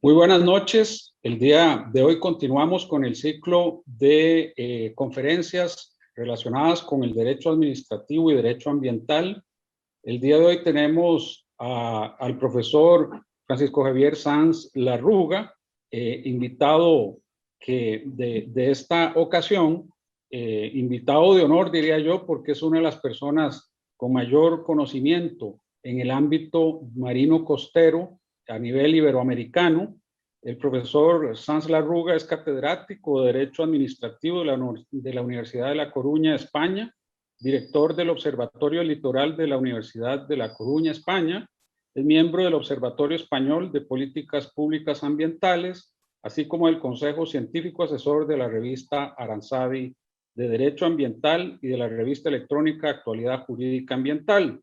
Muy buenas noches. El día de hoy continuamos con el ciclo de conferencias relacionadas con el derecho administrativo y derecho ambiental. El día de hoy tenemos al profesor Francisco Javier Sanz Larruga, invitado de esta ocasión, invitado de honor diría yo, porque es una de las personas con mayor conocimiento en el ámbito marino costero a nivel iberoamericano. El profesor Sanz Larruga es catedrático de Derecho Administrativo de la Universidad de La Coruña, España, director del Observatorio Litoral de la Universidad de La Coruña, España, es miembro del Observatorio Español de Políticas Públicas Ambientales, así como del Consejo Científico Asesor de la revista Aranzabi de Derecho Ambiental y de la revista electrónica Actualidad Jurídica Ambiental.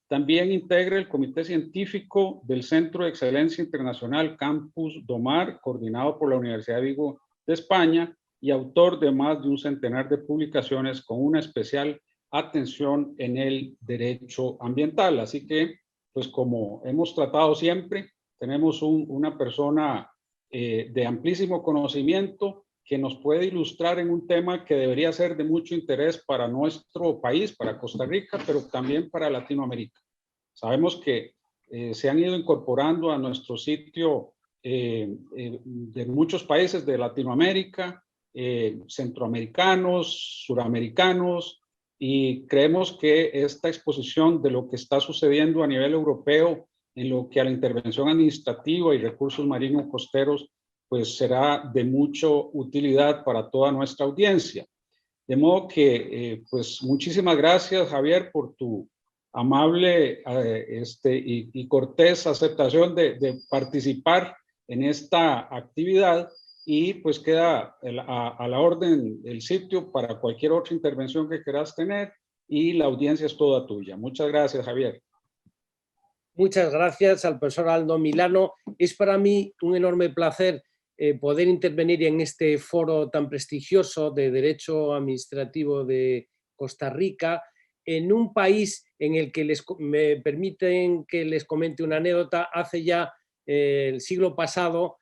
También integra el Comité Científico del Centro de Excelencia Internacional Campus Domar, coordinado por la Universidad de Vigo de España, y autor de más de un centenar de publicaciones con una especial atención en el derecho ambiental. Así que, pues como hemos tratado siempre, tenemos una persona de amplísimo conocimiento que nos puede ilustrar en un tema que debería ser de mucho interés para nuestro país, para Costa Rica, pero también para Latinoamérica. Sabemos que se han ido incorporando a nuestro sitio de muchos países de Latinoamérica, centroamericanos, suramericanos, y creemos que esta exposición de lo que está sucediendo a nivel europeo en lo que a la intervención administrativa y recursos marinos costeros, pues será de mucha utilidad para toda nuestra audiencia. De modo que, pues muchísimas gracias, Javier, por tu amable y cortés aceptación de participar en esta actividad, y pues queda a la orden el sitio para cualquier otra intervención que quieras tener, y la audiencia es toda tuya. Muchas gracias, Javier. Muchas gracias al profesor Aldo Milano. Es para mí un enorme placer poder intervenir en este foro tan prestigioso de Derecho Administrativo de Costa Rica, en un país en el que me permiten que les comente una anécdota. Hace ya el siglo pasado,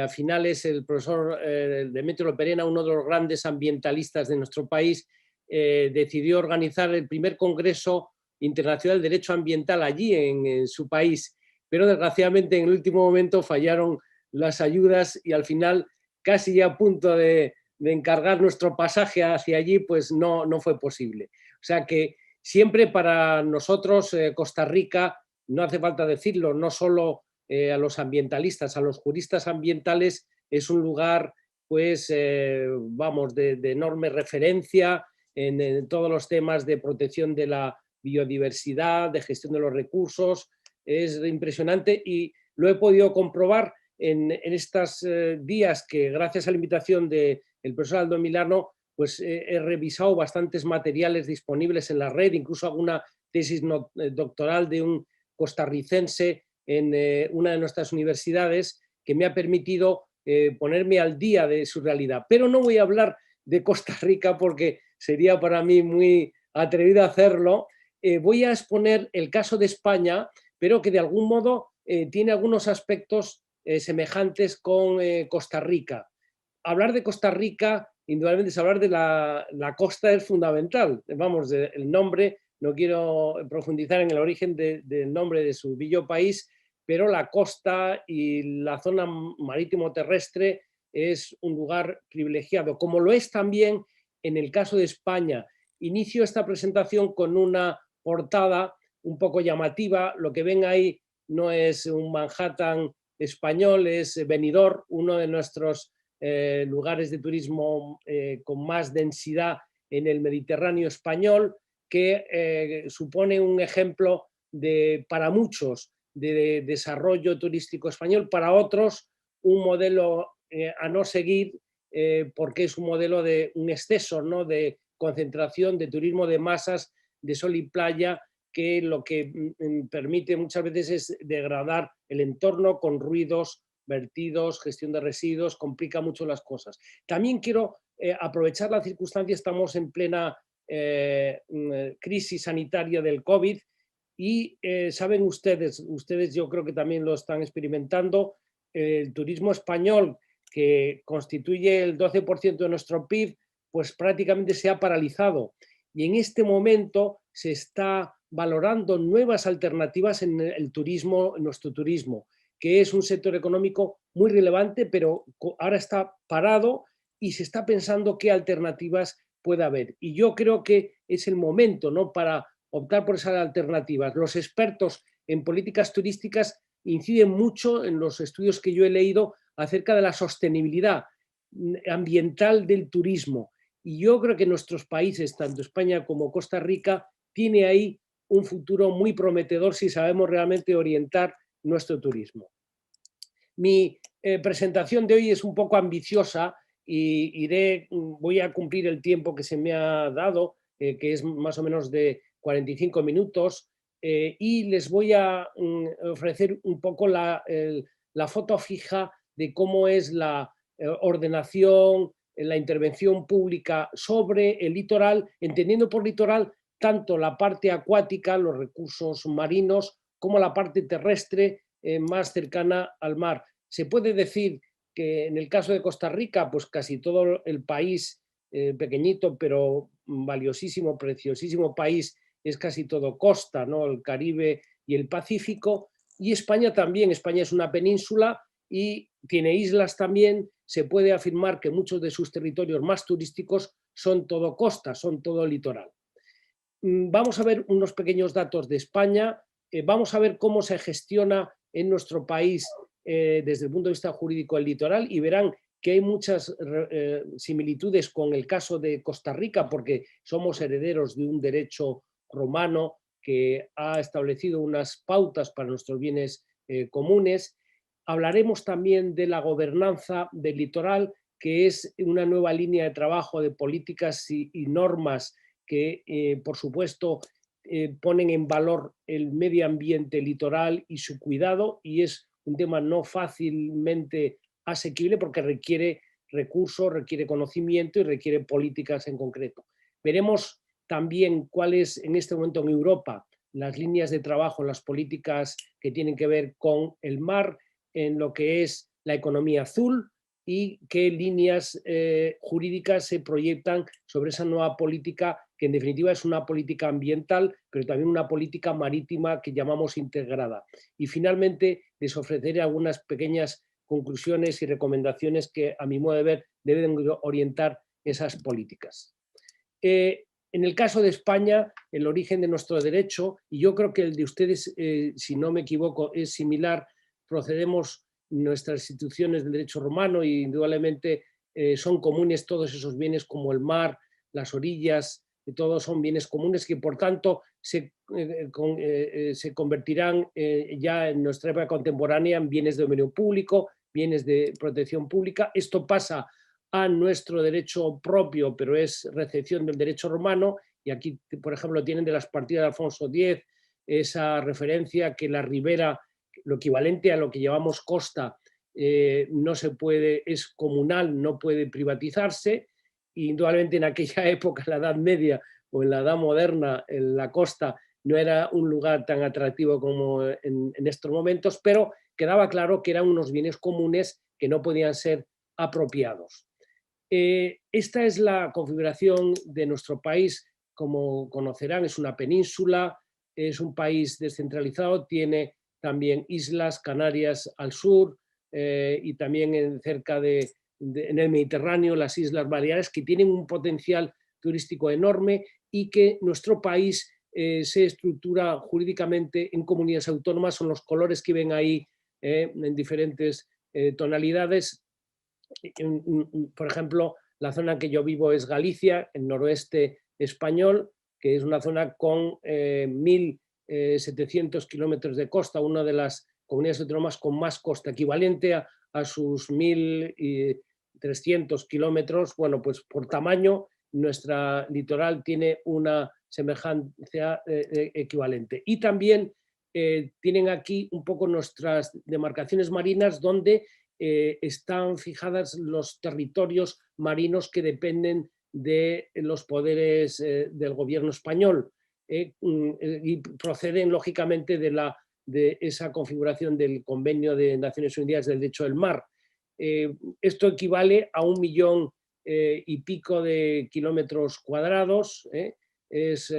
a finales, el profesor Demetrio Loperena, uno de los grandes ambientalistas de nuestro país, decidió organizar el primer congreso internacional de derecho ambiental allí en su país, pero desgraciadamente en el último momento fallaron las ayudas y al final, casi ya a punto de encargar nuestro pasaje hacia allí, pues no fue posible. O sea que siempre para nosotros Costa Rica, no hace falta decirlo, no solo a los ambientalistas, a los juristas ambientales, es un lugar pues vamos, de enorme referencia en todos los temas de protección de la biodiversidad, de gestión de los recursos. Es impresionante y lo he podido comprobar en estos días que, gracias a la invitación del profesor Aldo Milano, pues he revisado bastantes materiales disponibles en la red, incluso alguna tesis doctoral de un costarricense en una de nuestras universidades, que me ha permitido ponerme al día de su realidad. Pero no voy a hablar de Costa Rica porque sería para mí muy atrevido a hacerlo. Voy a exponer el caso de España, pero que de algún modo tiene algunos aspectos semejantes con Costa Rica. Hablar de Costa Rica, indudablemente, es hablar de la costa, es fundamental. Vamos, el nombre, no quiero profundizar en el origen del nombre de su bello país, pero la costa y la zona marítimo-terrestre es un lugar privilegiado, como lo es también en el caso de España. Inicio esta presentación con una portada un poco llamativa. Lo que ven ahí no es un Manhattan español, es Benidorm, uno de nuestros lugares de turismo con más densidad en el Mediterráneo español, que supone un ejemplo para muchos de desarrollo turístico español, para otros un modelo a no seguir, porque es un modelo de un exceso, ¿no?, de concentración, de turismo de masas, de sol y playa, que lo que permite muchas veces es degradar el entorno con ruidos, vertidos, gestión de residuos, complica mucho las cosas. También quiero aprovechar la circunstancia, estamos en plena crisis sanitaria del COVID y saben ustedes yo creo que también lo están experimentando, el turismo español, que constituye el 12% de nuestro PIB, pues prácticamente se ha paralizado. Y en este momento se está valorando nuevas alternativas en el turismo, en nuestro turismo, que es un sector económico muy relevante, pero ahora está parado y se está pensando qué alternativas puede haber. Y yo creo que es el momento, ¿no?, para optar por esas alternativas. Los expertos en políticas turísticas inciden mucho en los estudios que yo he leído acerca de la sostenibilidad ambiental del turismo. Y yo creo que nuestros países, tanto España como Costa Rica, tiene ahí un futuro muy prometedor si sabemos realmente orientar nuestro turismo. Mi presentación de hoy es un poco ambiciosa y voy a cumplir el tiempo que se me ha dado, que es más o menos de 45 minutos, y les voy a ofrecer un poco la foto fija de cómo es la ordenación, la intervención pública sobre el litoral, entendiendo por litoral tanto la parte acuática, los recursos marinos, como la parte terrestre más cercana al mar. Se puede decir que en el caso de Costa Rica, pues casi todo el país, pequeñito pero valiosísimo, preciosísimo país, es casi todo costa, ¿no?, el Caribe y el Pacífico. Y España también, España es una península y tiene islas también. Se puede afirmar que muchos de sus territorios más turísticos son todo costa, son todo litoral. Vamos a ver unos pequeños datos de España, vamos a ver cómo se gestiona en nuestro país desde el punto de vista jurídico el litoral, y verán que hay muchas similitudes con el caso de Costa Rica, porque somos herederos de un derecho romano que ha establecido unas pautas para nuestros bienes comunes. Hablaremos también de la gobernanza del litoral, que es una nueva línea de trabajo de políticas y normas que, por supuesto, ponen en valor el medio ambiente litoral y su cuidado, y es un tema no fácilmente asequible porque requiere recursos, requiere conocimiento y requiere políticas en concreto. Veremos también cuáles en este momento en Europa las líneas de trabajo, las políticas que tienen que ver con el mar, en lo que es la economía azul, y qué líneas jurídicas se proyectan sobre esa nueva política, que en definitiva es una política ambiental, pero también una política marítima que llamamos integrada. Y finalmente les ofreceré algunas pequeñas conclusiones y recomendaciones que, a mi modo de ver, deben orientar esas políticas. En el caso de España, el origen de nuestro derecho, y yo creo que el de ustedes, si no me equivoco, es similar. Procedemos nuestras instituciones del derecho romano y indudablemente son comunes todos esos bienes como el mar, las orillas, todos son bienes comunes que por tanto se convertirán ya en nuestra época contemporánea en bienes de dominio público, bienes de protección pública. Esto pasa a nuestro derecho propio, pero es recepción del derecho romano, y aquí, por ejemplo, tienen de las partidas de Alfonso X esa referencia que la ribera, lo equivalente a lo que llamamos costa, no se puede, es comunal, no puede privatizarse. Y indudablemente en aquella época, en la Edad Media o en la Edad Moderna, en la costa no era un lugar tan atractivo como en estos momentos, pero quedaba claro que eran unos bienes comunes que no podían ser apropiados. Esta es la configuración de nuestro país. Como conocerán, es una península, es un país descentralizado, tiene también islas, Canarias al sur, y también cerca en el Mediterráneo, las Islas Baleares, que tienen un potencial turístico enorme, y que nuestro país se estructura jurídicamente en comunidades autónomas. Son los colores que ven ahí en diferentes tonalidades. Por ejemplo, la zona en que yo vivo es Galicia, el noroeste español, que es una zona con 1.700 kilómetros de costa, una de las comunidades autónomas con más costa, equivalente a sus 1.300 kilómetros. Bueno, pues por tamaño, nuestra litoral tiene una semejanza equivalente. Y también tienen aquí un poco nuestras demarcaciones marinas, donde están fijadas los territorios marinos que dependen de los poderes del gobierno español, y proceden lógicamente de de esa configuración del Convenio de Naciones Unidas del Derecho del Mar. Esto equivale a 1 millón y pico de kilómetros cuadrados, es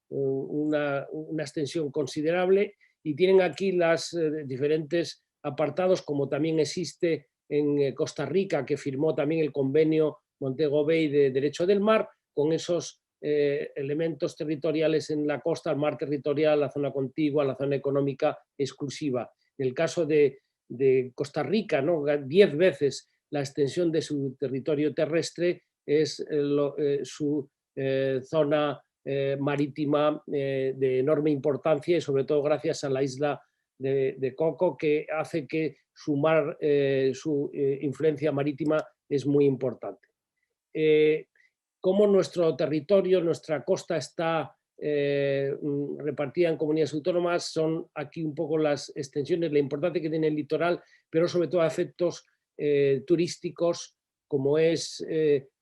una extensión considerable, y tienen aquí los diferentes apartados, como también existe en Costa Rica, que firmó también el convenio Montego Bay de Derecho del Mar, con esos elementos territoriales en la costa, el mar territorial, la zona contigua, la zona económica exclusiva. En el caso de Costa Rica, ¿no? 10 veces la extensión de su territorio terrestre es su zona marítima de enorme importancia, y sobre todo gracias a la isla de Coco, que hace que su mar, su influencia marítima es muy importante. Como nuestro territorio, nuestra costa está repartida en comunidades autónomas, son aquí un poco las extensiones, la importancia que tiene el litoral, pero sobre todo a efectos turísticos, como es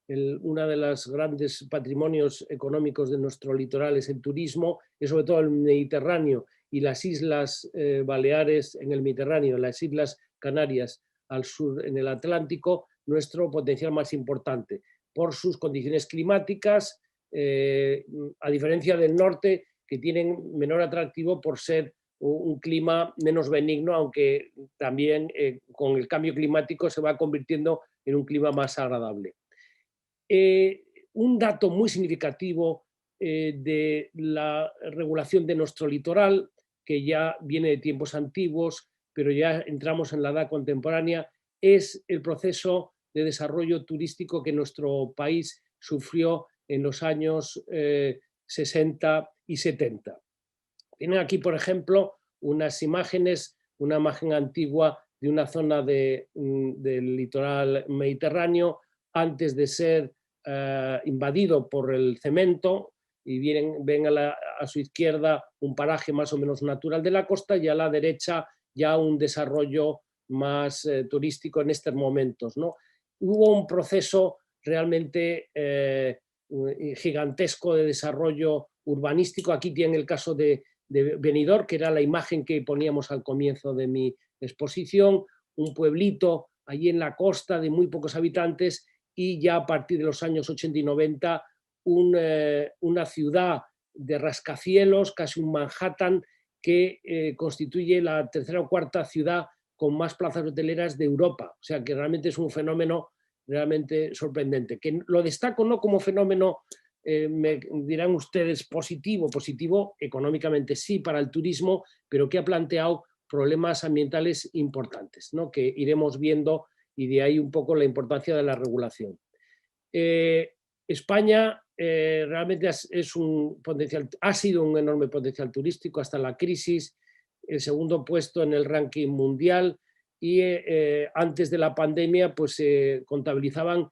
uno de los grandes patrimonios económicos de nuestro litoral es el turismo, y sobre todo el Mediterráneo y las islas Baleares en el Mediterráneo, las islas Canarias al sur en el Atlántico, nuestro potencial más importante, por sus condiciones climáticas, a diferencia del norte, que tienen menor atractivo por ser un clima menos benigno, aunque también con el cambio climático se va convirtiendo en un clima más agradable. Un dato muy significativo de la regulación de nuestro litoral, que ya viene de tiempos antiguos, pero ya entramos en la edad contemporánea, es el proceso de desarrollo turístico que nuestro país sufrió en los años 60 y 70. Tienen aquí, por ejemplo, unas imágenes, una imagen antigua de una zona del litoral mediterráneo antes de ser invadido por el cemento, y ven a su izquierda un paraje más o menos natural de la costa, y a la derecha ya un desarrollo más turístico en estos momentos, ¿no? Hubo un proceso realmente gigantesco de desarrollo urbanístico. Aquí tiene el caso de Benidorm, que era la imagen que poníamos al comienzo de mi exposición, un pueblito allí en la costa de muy pocos habitantes, y ya a partir de los años 80 y 90 una ciudad de rascacielos, casi un Manhattan, que constituye la tercera o cuarta ciudad con más plazas hoteleras de Europa. O sea que realmente es un fenómeno realmente sorprendente. Que lo destaco no como fenómeno, me dirán ustedes, positivo económicamente sí para el turismo, pero que ha planteado problemas ambientales importantes, ¿no? Que iremos viendo, y de ahí un poco la importancia de la regulación. España realmente es un potencial, ha sido un enorme potencial turístico hasta la crisis, el segundo puesto en el ranking mundial, y antes de la pandemia pues contabilizaban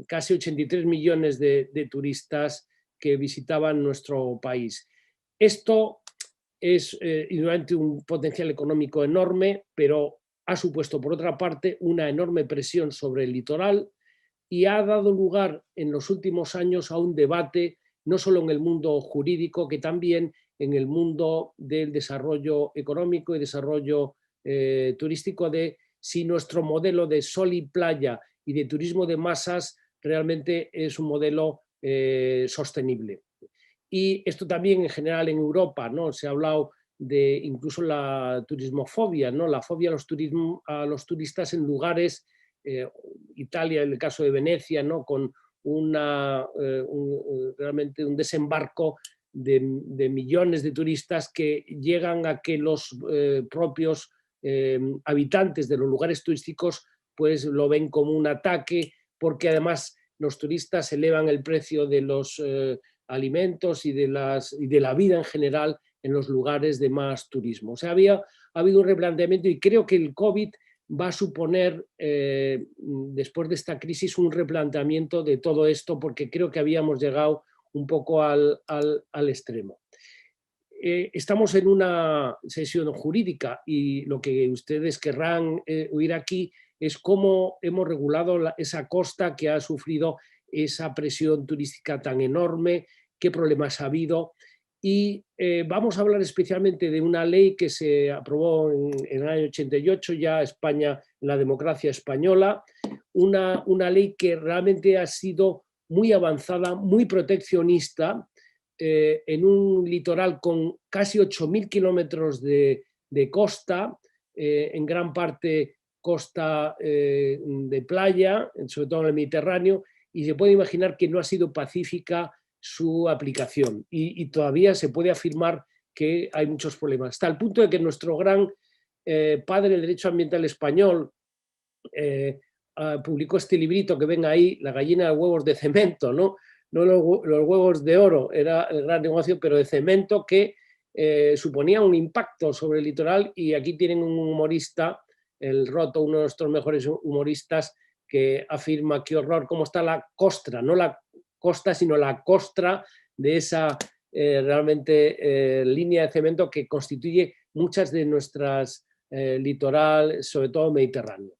casi 83 millones de turistas que visitaban nuestro país. Esto es indudablemente un potencial económico enorme, pero ha supuesto por otra parte una enorme presión sobre el litoral, y ha dado lugar en los últimos años a un debate, no solo en el mundo jurídico, que también en el mundo del desarrollo económico y desarrollo turístico, de si nuestro modelo de sol y playa y de turismo de masas realmente es un modelo sostenible. Y esto también en general en Europa, ¿no? Se ha hablado de incluso la turismofobia, ¿no? La fobia a los turistas en lugares, Italia, en el caso de Venecia, ¿no? Con realmente un desembarco de millones de turistas que llegan a que los propios habitantes de los lugares turísticos pues lo ven como un ataque, porque además los turistas elevan el precio de los alimentos y de la vida en general en los lugares de más turismo. O sea, ha habido un replanteamiento, y creo que el COVID va a suponer, después de esta crisis, un replanteamiento de todo esto, porque creo que habíamos llegado un poco al extremo. Estamos en una sesión jurídica, y lo que ustedes querrán oír aquí es cómo hemos regulado esa costa que ha sufrido esa presión turística tan enorme, qué problemas ha habido. Y vamos a hablar especialmente de una ley que se aprobó en el año 88, ya España, en la democracia española, una ley que realmente ha sido muy avanzada, muy proteccionista, en un litoral con casi 8.000 kilómetros de costa, en gran parte costa de playa, sobre todo en el Mediterráneo, y se puede imaginar que no ha sido pacífica su aplicación y todavía se puede afirmar que hay muchos problemas. Hasta el punto de que nuestro gran padre del derecho ambiental español publicó este librito que ven ahí, La gallina de huevos de cemento, ¿no? No los huevos de oro, era el gran negocio, pero de cemento, que suponía un impacto sobre el litoral. Y aquí tienen un humorista, el Roto, uno de nuestros mejores humoristas, que afirma: qué horror, cómo está la costra, no la costa, sino la costra de esa realmente línea de cemento que constituye muchas de nuestras litoral, sobre todo mediterráneo.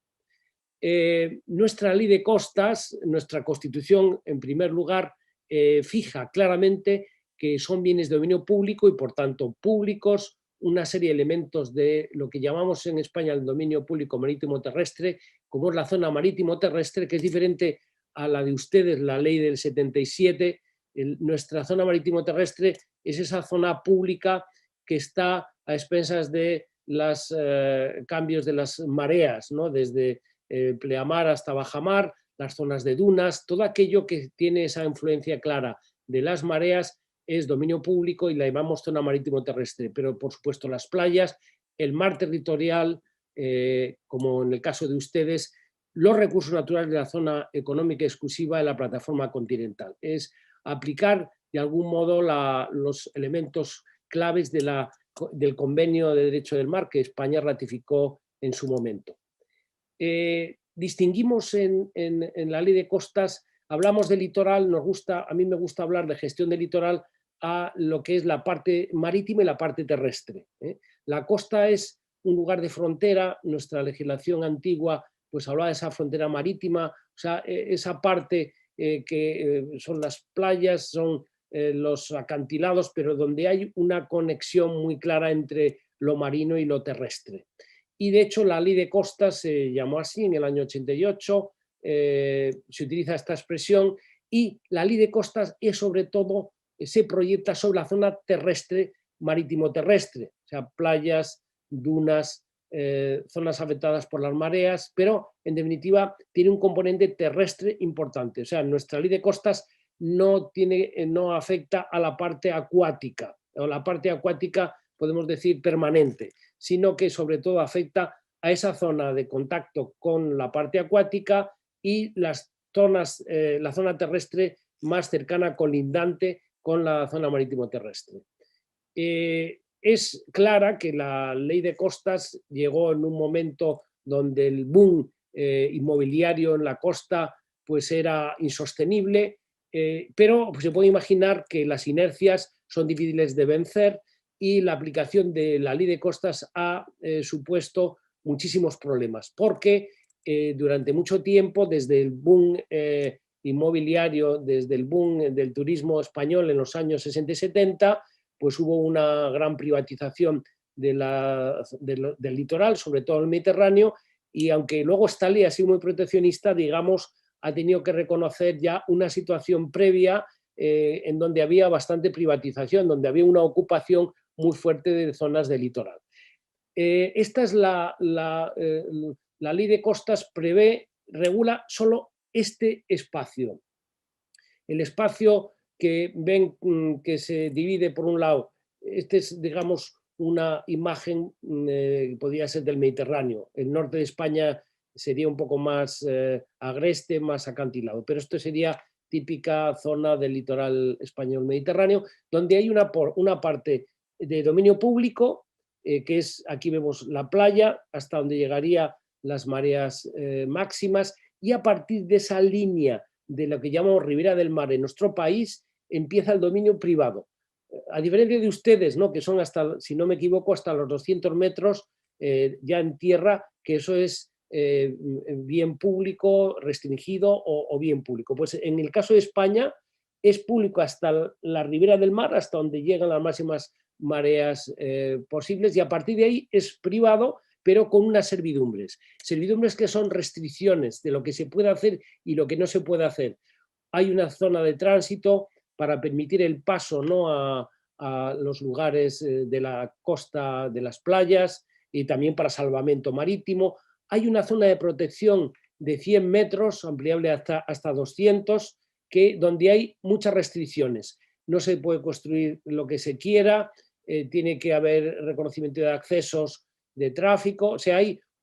Nuestra ley de costas, nuestra Constitución, en primer lugar, fija claramente que son bienes de dominio público y, por tanto, públicos, una serie de elementos de lo que llamamos en España el dominio público marítimo terrestre, como es la zona marítimo terrestre, que es diferente a la de ustedes, la ley del 77. Nuestra zona marítimo terrestre es esa zona pública que está a expensas de los cambios de las mareas, ¿no? Desde pleamar hasta bajamar, las zonas de dunas, todo aquello que tiene esa influencia clara de las mareas es dominio público y la llamamos zona marítimo terrestre. Pero, por supuesto, las playas, el mar territorial, como en el caso de ustedes, los recursos naturales de la zona económica exclusiva de la plataforma continental. Es aplicar de algún modo los elementos claves del Convenio de Derecho del Mar que España ratificó en su momento. Distinguimos en la ley de costas, hablamos de litoral, a mí me gusta hablar de gestión del litoral a lo que es la parte marítima y la parte terrestre. La costa es un lugar de frontera, nuestra legislación antigua pues hablaba de esa frontera marítima, o sea, esa parte que son las playas, son los acantilados, pero donde hay una conexión muy clara entre lo marino y lo terrestre. Y de hecho la ley de costas se llamó así en el año 88, se utiliza esta expresión, y la ley de costas es sobre todo, se proyecta sobre la zona terrestre, marítimo-terrestre, o sea, playas, dunas, zonas afectadas por las mareas, pero en definitiva tiene un componente terrestre importante. O sea, nuestra ley de costas no afecta a la parte acuática, o la parte acuática podemos decir permanente, sino que sobre todo afecta a esa zona de contacto con la parte acuática y las zonas, la zona terrestre más cercana, colindante con la zona marítimo terrestre. Es clara que la ley de costas llegó en un momento donde el boom inmobiliario en la costa pues era insostenible, pero se puede imaginar que las inercias son difíciles de vencer y la aplicación de la ley de costas ha supuesto muchísimos problemas, porque durante mucho tiempo, desde el boom inmobiliario, desde el boom del turismo español en los años 60 y 70, pues hubo una gran privatización del litoral, sobre todo el Mediterráneo, y aunque luego esta ley ha sido muy proteccionista, digamos, ha tenido que reconocer ya una situación previa en donde había bastante privatización, donde había una ocupación muy fuerte de zonas del litoral. Esta es la ley de costas, regula solo este espacio. El espacio que ven que se divide por un lado, este es, digamos, una imagen, podría ser del Mediterráneo. El norte de España sería un poco más agreste, más acantilado, pero esto sería típica zona del litoral español mediterráneo, donde hay una parte de dominio público, que es, aquí vemos la playa, hasta donde llegaría las mareas máximas, y a partir de esa línea de lo que llamamos Ribera del Mar en nuestro país, empieza el dominio privado. A diferencia de ustedes, ¿no?, que son hasta, si no me equivoco, hasta los 200 metros ya en tierra, que eso es bien público, restringido o bien público. Pues en el caso de España, es público hasta la ribera del mar, hasta donde llegan las máximas mareas posibles, y a partir de ahí es privado, pero con unas servidumbres. Servidumbres que son restricciones de lo que se puede hacer y lo que no se puede hacer. Hay una zona de tránsito para permitir el paso, ¿no?, a los lugares de la costa, de las playas, y también para salvamento marítimo. Hay una zona de protección de 100 metros, ampliable hasta 200, donde hay muchas restricciones. No se puede construir lo que se quiera, tiene que haber reconocimiento de accesos, de tráfico, o sea,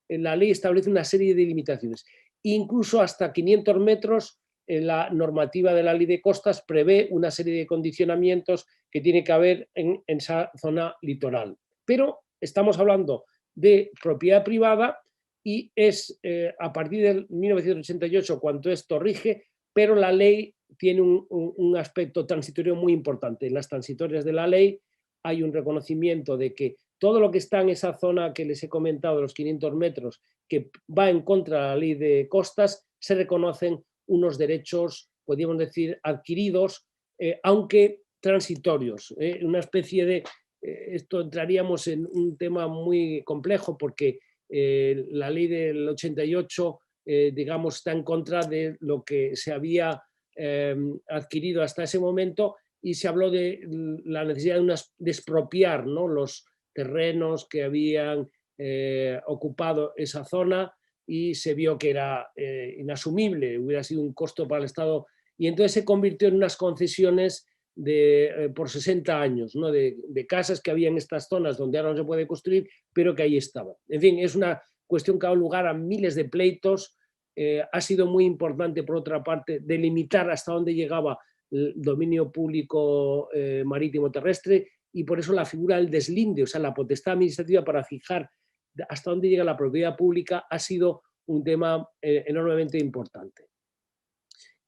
la ley establece una serie de limitaciones. Incluso hasta 500 metros, la normativa de la ley de costas prevé una serie de condicionamientos que tiene que haber en esa zona litoral. Pero estamos hablando de propiedad privada y es a partir de 1988 cuando esto rige, pero la ley tiene un aspecto transitorio muy importante. En las transitorias de la ley hay un reconocimiento de que todo lo que está en esa zona que les he comentado, de los 500 metros, que va en contra de la ley de costas, se reconocen unos derechos, podríamos decir, adquiridos, aunque transitorios. Una especie de... esto entraríamos en un tema muy complejo porque la ley del 88, digamos, está en contra de lo que se había adquirido hasta ese momento, y se habló de la necesidad de expropiar, ¿no?, los terrenos que habían ocupado esa zona, y se vio que era inasumible, hubiera sido un costo para el Estado, y entonces se convirtió en unas concesiones por 60 años, ¿no?, de casas que había en estas zonas donde ahora no se puede construir, pero que ahí estaban. En fin, es una cuestión que ha dado lugar a miles de pleitos. Ha sido muy importante, por otra parte, delimitar hasta dónde llegaba el dominio público marítimo terrestre, y por eso la figura del deslinde, o sea, la potestad administrativa para fijar hasta dónde llega la propiedad pública, ha sido un tema enormemente importante.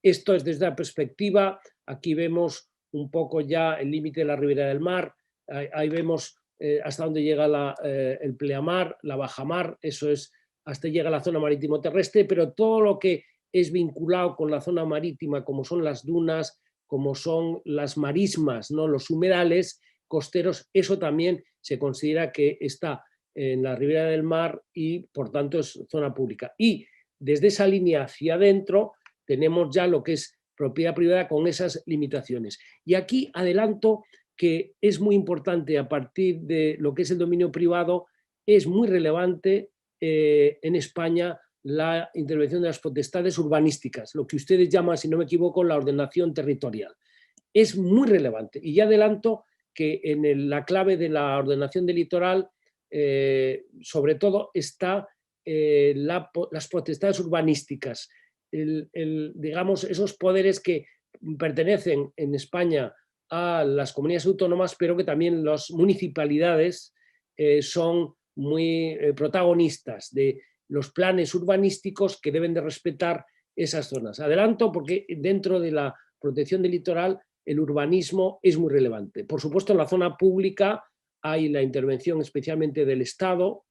Esto es desde la perspectiva, aquí vemos un poco ya el límite de la ribera del mar, ahí vemos hasta dónde llega el pleamar, la bajamar, eso es, hasta llega la zona marítimo terrestre, pero todo lo que es vinculado con la zona marítima, como son las dunas, como son las marismas, ¿no?, los humedales costeros, eso también se considera que está en la ribera del mar y por tanto es zona pública. Y desde esa línea hacia adentro tenemos ya lo que es propiedad privada con esas limitaciones. Y aquí adelanto que es muy importante, a partir de lo que es el dominio privado, es muy relevante en España la intervención de las potestades urbanísticas, lo que ustedes llaman, si no me equivoco, la ordenación territorial. Es muy relevante. Y ya adelanto que en la clave de la ordenación del litoral, sobre todo, está las potestades urbanísticas, digamos, esos poderes que pertenecen en España a las comunidades autónomas, pero que también las municipalidades son muy protagonistas de los planes urbanísticos que deben de respetar esas zonas. Adelanto porque dentro de la protección del litoral el urbanismo es muy relevante. Por supuesto, en la zona pública hay la intervención especialmente del Estado,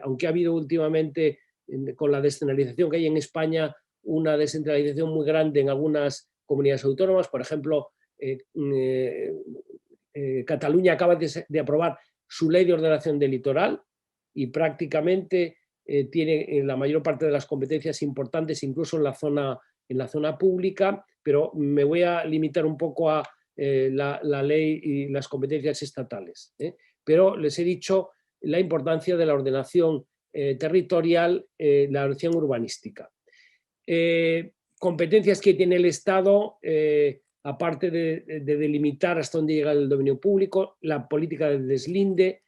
aunque ha habido últimamente, con la descentralización que hay en España, una descentralización muy grande en algunas comunidades autónomas. Por ejemplo, Cataluña acaba de aprobar su ley de ordenación del litoral y prácticamente tiene la mayor parte de las competencias importantes, incluso en la zona pública, pero me voy a limitar un poco a la ley y las competencias estatales. Pero les he dicho la importancia de la ordenación territorial, la ordenación urbanística. Competencias que tiene el Estado, aparte de delimitar hasta dónde llega el dominio público, la política del deslinde,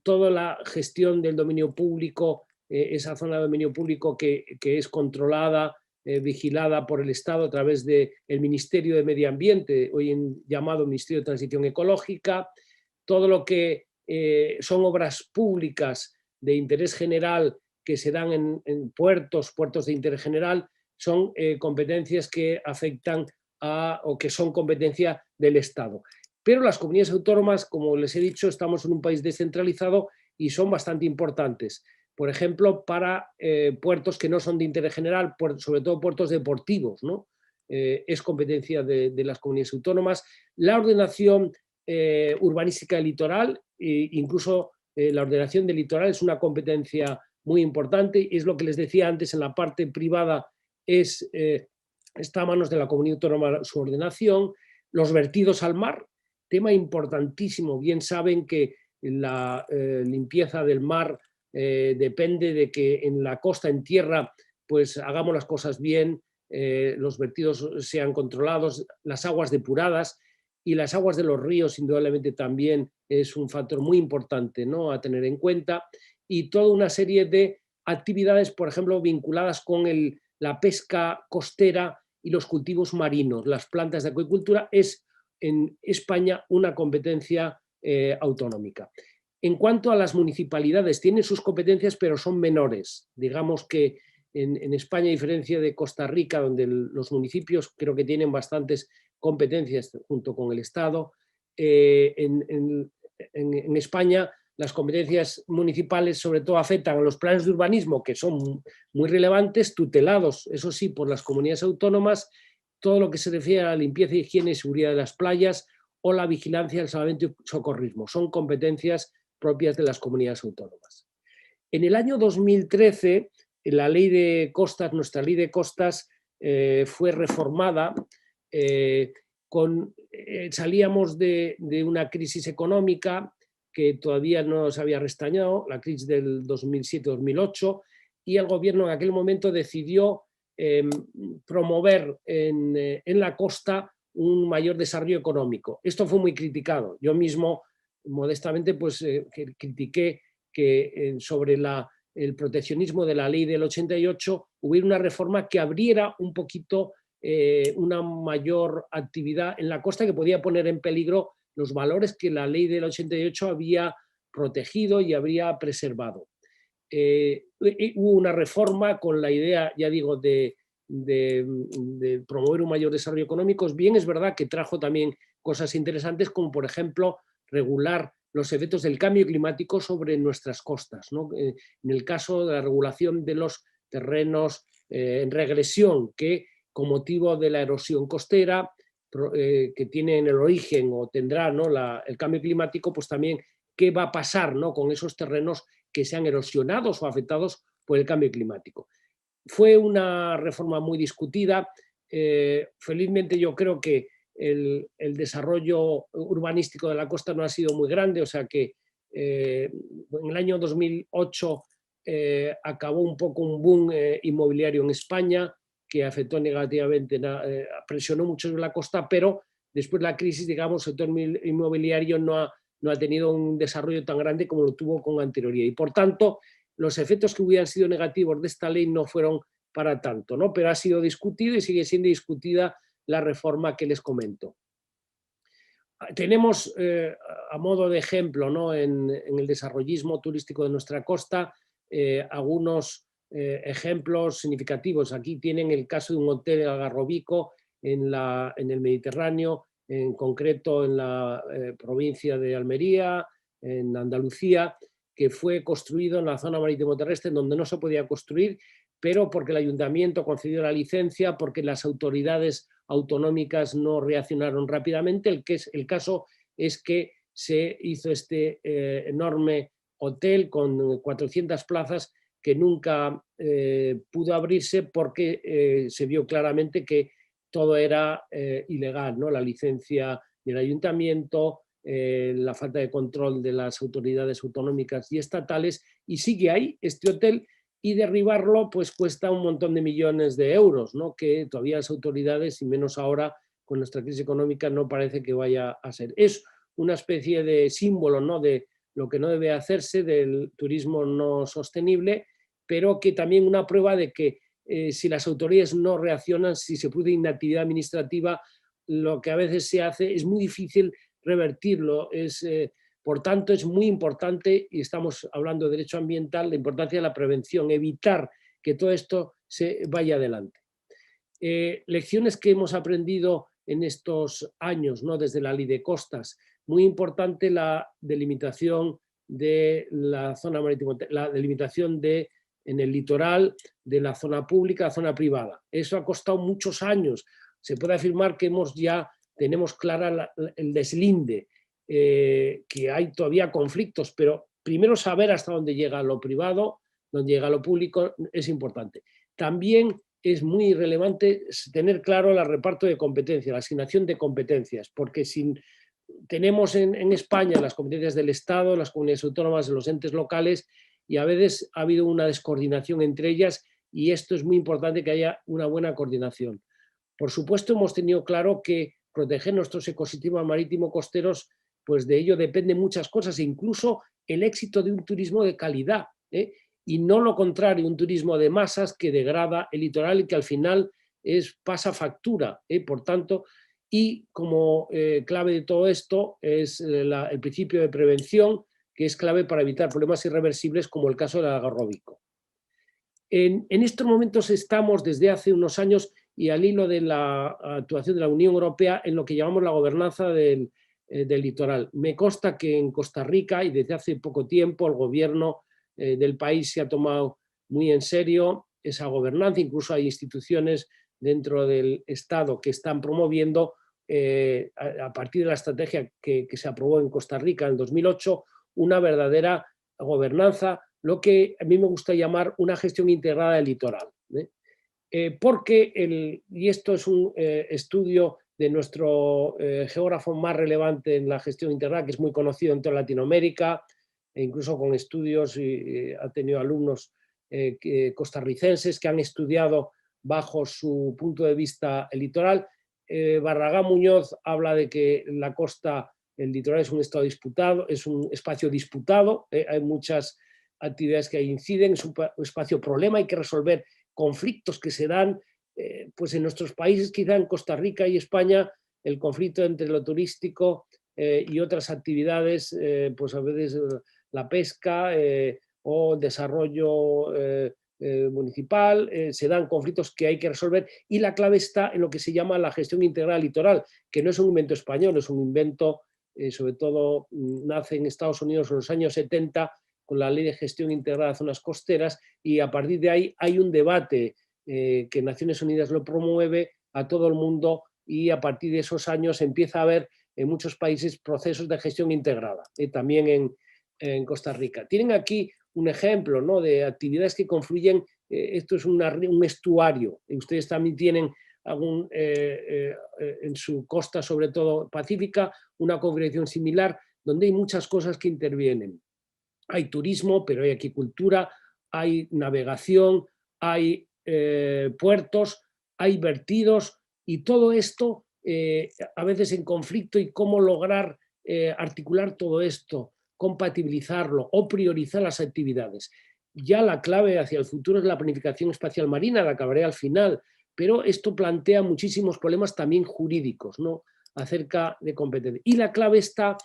toda la gestión del dominio público, esa zona de dominio público que es controlada, vigilada por el Estado a través del Ministerio de Medio Ambiente, hoy llamado Ministerio de Transición Ecológica, todo lo que son obras públicas de interés general que se dan en puertos de interés general, son competencias que afectan o que son competencia del Estado. Pero las comunidades autónomas, como les he dicho, estamos en un país descentralizado y son bastante importantes. Por ejemplo, para puertos que no son de interés general, sobre todo puertos deportivos, ¿no? es competencia de las comunidades autónomas. La ordenación urbanística del litoral, incluso la ordenación del litoral es una competencia muy importante, es lo que les decía antes, en la parte privada está a manos de la comunidad autónoma su ordenación. Los vertidos al mar, tema importantísimo, bien saben que la limpieza del mar depende de que en la costa, en tierra, pues hagamos las cosas bien, los vertidos sean controlados, las aguas depuradas, y las aguas de los ríos indudablemente también es un factor muy importante, ¿no?, a tener en cuenta, y toda una serie de actividades, por ejemplo, vinculadas con la pesca costera y los cultivos marinos, las plantas de acuicultura, es en España una competencia autonómica. En cuanto a las municipalidades, tienen sus competencias, pero son menores. Digamos que en España, a diferencia de Costa Rica, donde los municipios creo que tienen bastantes competencias junto con el Estado, en España las competencias municipales sobre todo afectan a los planes de urbanismo, que son muy relevantes, tutelados, eso sí, por las comunidades autónomas, todo lo que se refiere a la limpieza, higiene y seguridad de las playas o la vigilancia, el salvamento y socorrismo. Son competencias propias de las comunidades autónomas. En el año 2013, la ley de costas, nuestra ley de costas, fue reformada. Salíamos de una crisis económica que todavía no se había restañado, la crisis del 2007-2008, y el gobierno en aquel momento decidió promover en la costa un mayor desarrollo económico. Esto fue muy criticado. Yo mismo, modestamente, pues critiqué que sobre el proteccionismo de la ley del 88 hubiera una reforma que abriera un poquito una mayor actividad en la costa, que podía poner en peligro los valores que la ley del 88 había protegido y habría preservado. Hubo una reforma con la idea, ya digo, de promover un mayor desarrollo económico. Bien, es verdad que trajo también cosas interesantes, como por ejemplo regular los efectos del cambio climático sobre nuestras costas, ¿no? En el caso de la regulación de los terrenos en regresión, que con motivo de la erosión costera que tiene en el origen o tendrá, ¿no?, el cambio climático, pues también qué va a pasar, ¿no?, con esos terrenos que sean erosionados o afectados por el cambio climático. Fue una reforma muy discutida. Felizmente yo creo que el desarrollo urbanístico de la costa no ha sido muy grande, o sea que en el año 2008 acabó un poco un boom inmobiliario en España, que afectó negativamente, presionó mucho en la costa, pero después de la crisis, digamos, el sector inmobiliario no ha tenido un desarrollo tan grande como lo tuvo con anterioridad. Y por tanto, los efectos que hubieran sido negativos de esta ley no fueron para tanto, ¿no? Pero ha sido discutido y sigue siendo discutida la reforma que les comento. Tenemos, a modo de ejemplo, ¿no?, en el desarrollismo turístico de nuestra costa, algunos ejemplos significativos. Aquí tienen el caso de un hotel en Algarrobico, en el Mediterráneo, en concreto en la provincia de Almería, en Andalucía, que fue construido en la zona marítimo terrestre donde no se podía construir, pero porque el ayuntamiento concedió la licencia, porque las autoridades autonómicas no reaccionaron rápidamente. El caso es que se hizo este enorme hotel con 400 plazas que nunca pudo abrirse porque se vio claramente que todo era ilegal, ¿no? La licencia del ayuntamiento, la falta de control de las autoridades autonómicas y estatales, y sigue ahí este hotel, y derribarlo pues cuesta un montón de millones de euros, ¿no?, que todavía las autoridades, y menos ahora con nuestra crisis económica, no parece que vaya a ser. Es una especie de símbolo, ¿no?, de lo que no debe hacerse, del turismo no sostenible, pero que también una prueba de que si las autoridades no reaccionan, si se produce inactividad administrativa, lo que a veces se hace es muy difícil revertirlo. Por tanto, es muy importante, y estamos hablando de derecho ambiental, la importancia de la prevención, evitar que todo esto se vaya adelante. Lecciones que hemos aprendido en estos años, ¿no?, desde la ley de costas. Muy importante la delimitación de la zona marítima, la delimitación en el litoral de la zona pública, la zona privada. Eso ha costado muchos años, se puede afirmar que ya tenemos clara el deslinde, que hay todavía conflictos, pero primero saber hasta dónde llega lo privado, dónde llega lo público, es importante. También es muy relevante tener claro el reparto de competencias, la asignación de competencias, porque tenemos en España las competencias del Estado, las comunidades autónomas, los entes locales, y a veces ha habido una descoordinación entre ellas, y esto es muy importante, que haya una buena coordinación. Por supuesto, hemos tenido claro que proteger nuestros ecosistemas marítimos costeros, pues de ello dependen muchas cosas, incluso el éxito de un turismo de calidad, y no lo contrario, un turismo de masas que degrada el litoral y que al final pasa factura. Por tanto, y como clave de todo esto es el principio de prevención, que es clave para evitar problemas irreversibles como el caso del algarróbico. En estos momentos estamos desde hace unos años, y al hilo de la actuación de la Unión Europea, en lo que llamamos la gobernanza del litoral. Me consta que en Costa Rica, y desde hace poco tiempo, el gobierno del país se ha tomado muy en serio esa gobernanza. Incluso hay instituciones dentro del Estado que están promoviendo, a partir de la estrategia que se aprobó en Costa Rica en 2008, una verdadera gobernanza, lo que a mí me gusta llamar una gestión integrada del litoral. Porque, y esto es un estudio de nuestro geógrafo más relevante en la gestión integrada, que es muy conocido en toda Latinoamérica, e incluso con estudios, ha tenido alumnos costarricenses que han estudiado bajo su punto de vista el litoral. Barragán Muñoz habla de que la costa, el litoral es un estado disputado, es un espacio disputado, hay muchas actividades que ahí inciden, es un espacio problema, hay que resolver conflictos que se dan pues en nuestros países, quizá en Costa Rica y España, el conflicto entre lo turístico y otras actividades, pues a veces la pesca o el desarrollo municipal, se dan conflictos que hay que resolver, y la clave está en lo que se llama la gestión integral litoral, que no es un invento español, es un invento, sobre todo nace en Estados Unidos en los años 70 con la Ley de Gestión Integrada de Zonas Costeras, y a partir de ahí hay un debate que Naciones Unidas lo promueve a todo el mundo, y a partir de esos años empieza a haber en muchos países procesos de gestión integrada, también en Costa Rica. Tienen aquí un ejemplo, ¿no?, de actividades que confluyen. Esto es un estuario, y ustedes también tienen en su costa, sobre todo pacífica, una configuración similar, donde hay muchas cosas que intervienen. Hay turismo, pero hay aquicultura, hay navegación, hay puertos, hay vertidos, y todo esto a veces en conflicto, y cómo lograr articular todo esto, compatibilizarlo o priorizar las actividades. Ya la clave hacia el futuro es la planificación espacial marina, la acabaré al final, pero esto plantea muchísimos problemas también jurídicos, ¿no?, acerca de competencia. Y la clave está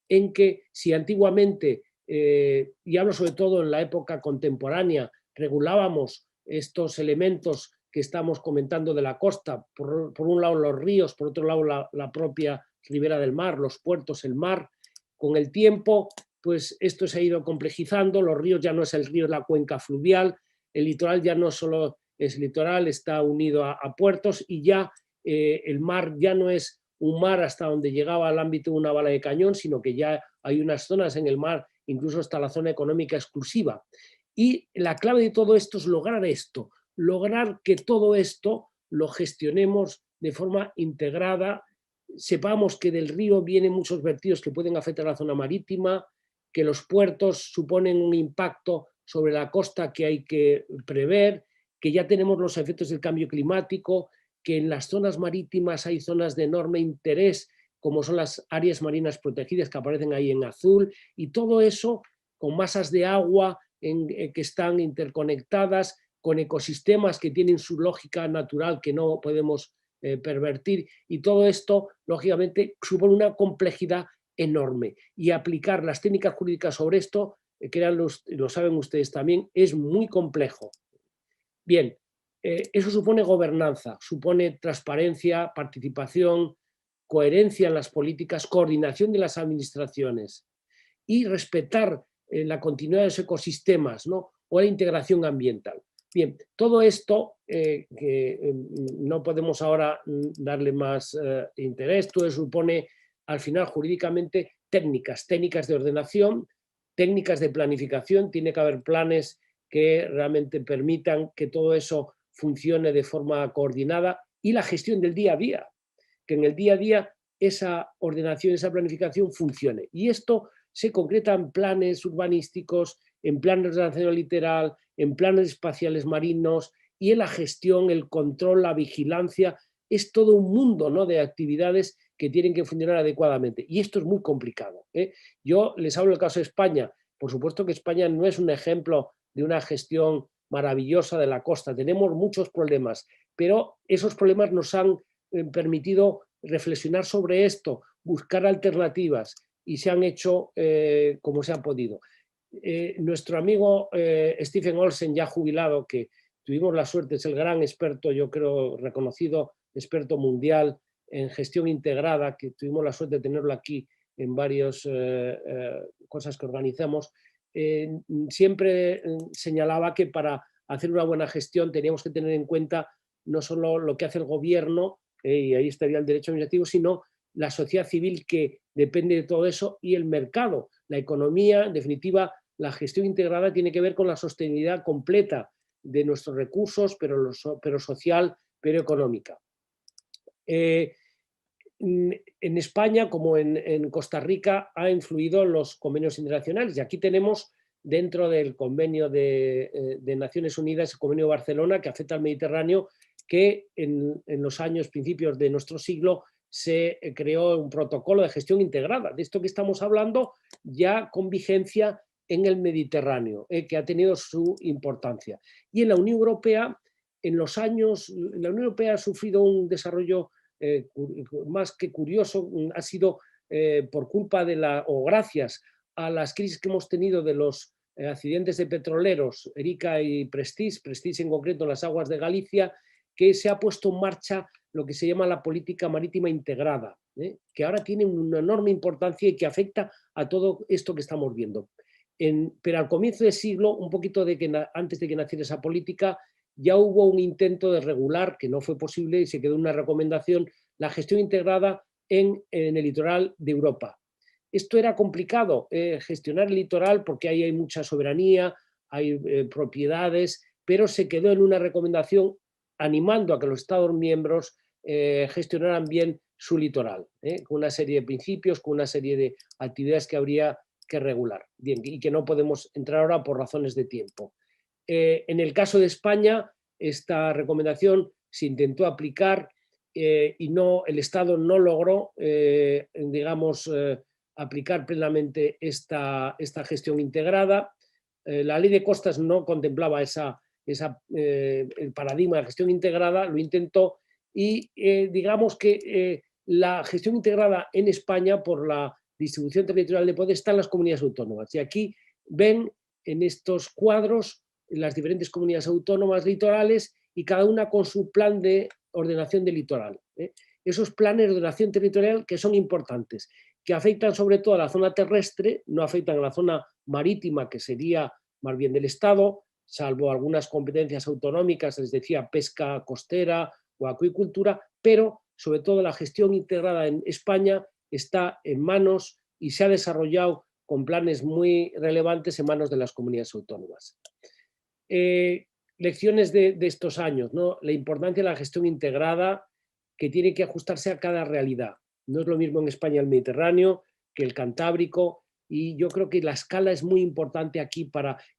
en que si antiguamente, y hablo sobre todo en la época contemporánea, regulábamos estos elementos que estamos comentando de la costa, por un lado los ríos, por otro lado la propia ribera del mar, los puertos, el mar. Con el tiempo, pues esto se ha ido complejizando, los ríos ya no es el río, es la cuenca fluvial, el litoral ya no solo es litoral, está unido a puertos, y ya el mar ya no es un mar hasta donde llegaba al ámbito de una bala de cañón, sino que ya hay unas zonas en el mar, incluso hasta la zona económica exclusiva. Y la clave de todo esto es lograr esto, lograr que todo esto lo gestionemos de forma integrada, sepamos que del río vienen muchos vertidos que pueden afectar a la zona marítima, que los puertos suponen un impacto sobre la costa que hay que prever, que ya tenemos los efectos del cambio climático, que en las zonas marítimas hay zonas de enorme interés, como son las áreas marinas protegidas que aparecen ahí en azul, y todo eso con masas de agua que están interconectadas, con ecosistemas que tienen su lógica natural que no podemos pervertir, y todo esto, lógicamente, supone una complejidad enorme. Y aplicar las técnicas jurídicas sobre esto, que lo saben ustedes también, es muy complejo. Bien, eso supone gobernanza, supone transparencia, participación, coherencia en las políticas, coordinación de las administraciones y respetar la continuidad de los ecosistemas, ¿no?, o la integración ambiental. Bien, todo esto que no podemos ahora darle más interés. Todo supone, al final, jurídicamente, técnicas de ordenación, técnicas de planificación. Tiene que haber planes que realmente permitan que todo eso funcione de forma coordinada, y la gestión del día a día, que en el día a día esa ordenación, esa planificación funcione. Y esto se concreta en planes urbanísticos, en planes de ordenación literal, en planes espaciales marinos, y en la gestión, el control, la vigilancia. Es todo un mundo, ¿no?, de actividades que tienen que funcionar adecuadamente. Y esto es muy complicado, ¿eh? Yo les hablo del caso de España. Por supuesto que España no es un ejemplo de una gestión maravillosa de la costa. Tenemos muchos problemas, pero esos problemas nos han permitido reflexionar sobre esto, buscar alternativas, y se han hecho como se ha podido. Nuestro amigo Stephen Olsen, ya jubilado, que tuvimos la suerte, es el gran experto, yo creo, reconocido experto mundial en gestión integrada, que tuvimos la suerte de tenerlo aquí en varias cosas que organizamos, siempre señalaba que para hacer una buena gestión teníamos que tener en cuenta no solo lo que hace el gobierno, y ahí estaría el derecho administrativo, sino la sociedad civil, que depende de todo eso, y el mercado, la economía. En definitiva, la gestión integrada tiene que ver con la sostenibilidad completa de nuestros recursos, pero social, pero económica. En España, como en Costa Rica, ha influido los convenios internacionales, y aquí tenemos, dentro del convenio de Naciones Unidas, el convenio de Barcelona, que afecta al Mediterráneo, que en los principios de nuestro siglo se creó un protocolo de gestión integrada, de esto que estamos hablando, ya con vigencia en el Mediterráneo, que ha tenido su importancia. Y en la Unión Europea, la Unión Europea ha sufrido un desarrollo más que curioso. Ha sido por culpa o gracias a las crisis que hemos tenido de los accidentes de petroleros, Erika y Prestige en concreto en las aguas de Galicia, que se ha puesto en marcha lo que se llama la política marítima integrada, que ahora tiene una enorme importancia y que afecta a todo esto que estamos viendo. Pero al comienzo del siglo, un poquito antes de que naciera esa política, ya hubo un intento de regular, que no fue posible, y se quedó una recomendación, la gestión integrada en el litoral de Europa. Esto era complicado, gestionar el litoral, porque ahí hay mucha soberanía, hay propiedades, pero se quedó en una recomendación animando a que los Estados miembros gestionaran bien su litoral, con una serie de principios, con una serie de actividades que habría que regular, bien, y que no podemos entrar ahora por razones de tiempo. En el caso de España, esta recomendación se intentó aplicar y el Estado no logró, digamos, aplicar plenamente esta gestión integrada. La ley de costas no contemplaba el paradigma de gestión integrada, lo intentó, y digamos que la gestión integrada en España, por la distribución territorial de poder, está en las comunidades autónomas. Y aquí ven en estos cuadros las diferentes comunidades autónomas litorales, y cada una con su plan de ordenación del litoral. Esos planes de ordenación territorial, que son importantes, que afectan sobre todo a la zona terrestre, no afectan a la zona marítima, que sería más bien del Estado, salvo algunas competencias autonómicas, les decía, pesca costera o acuicultura, pero sobre todo la gestión integrada en España está en manos, y se ha desarrollado con planes muy relevantes en manos de las comunidades autónomas. Lecciones de estos años, ¿no? La importancia de la gestión integrada, que tiene que ajustarse a cada realidad. No es lo mismo en España el Mediterráneo que el Cantábrico, y yo creo que la escala es muy importante aquí.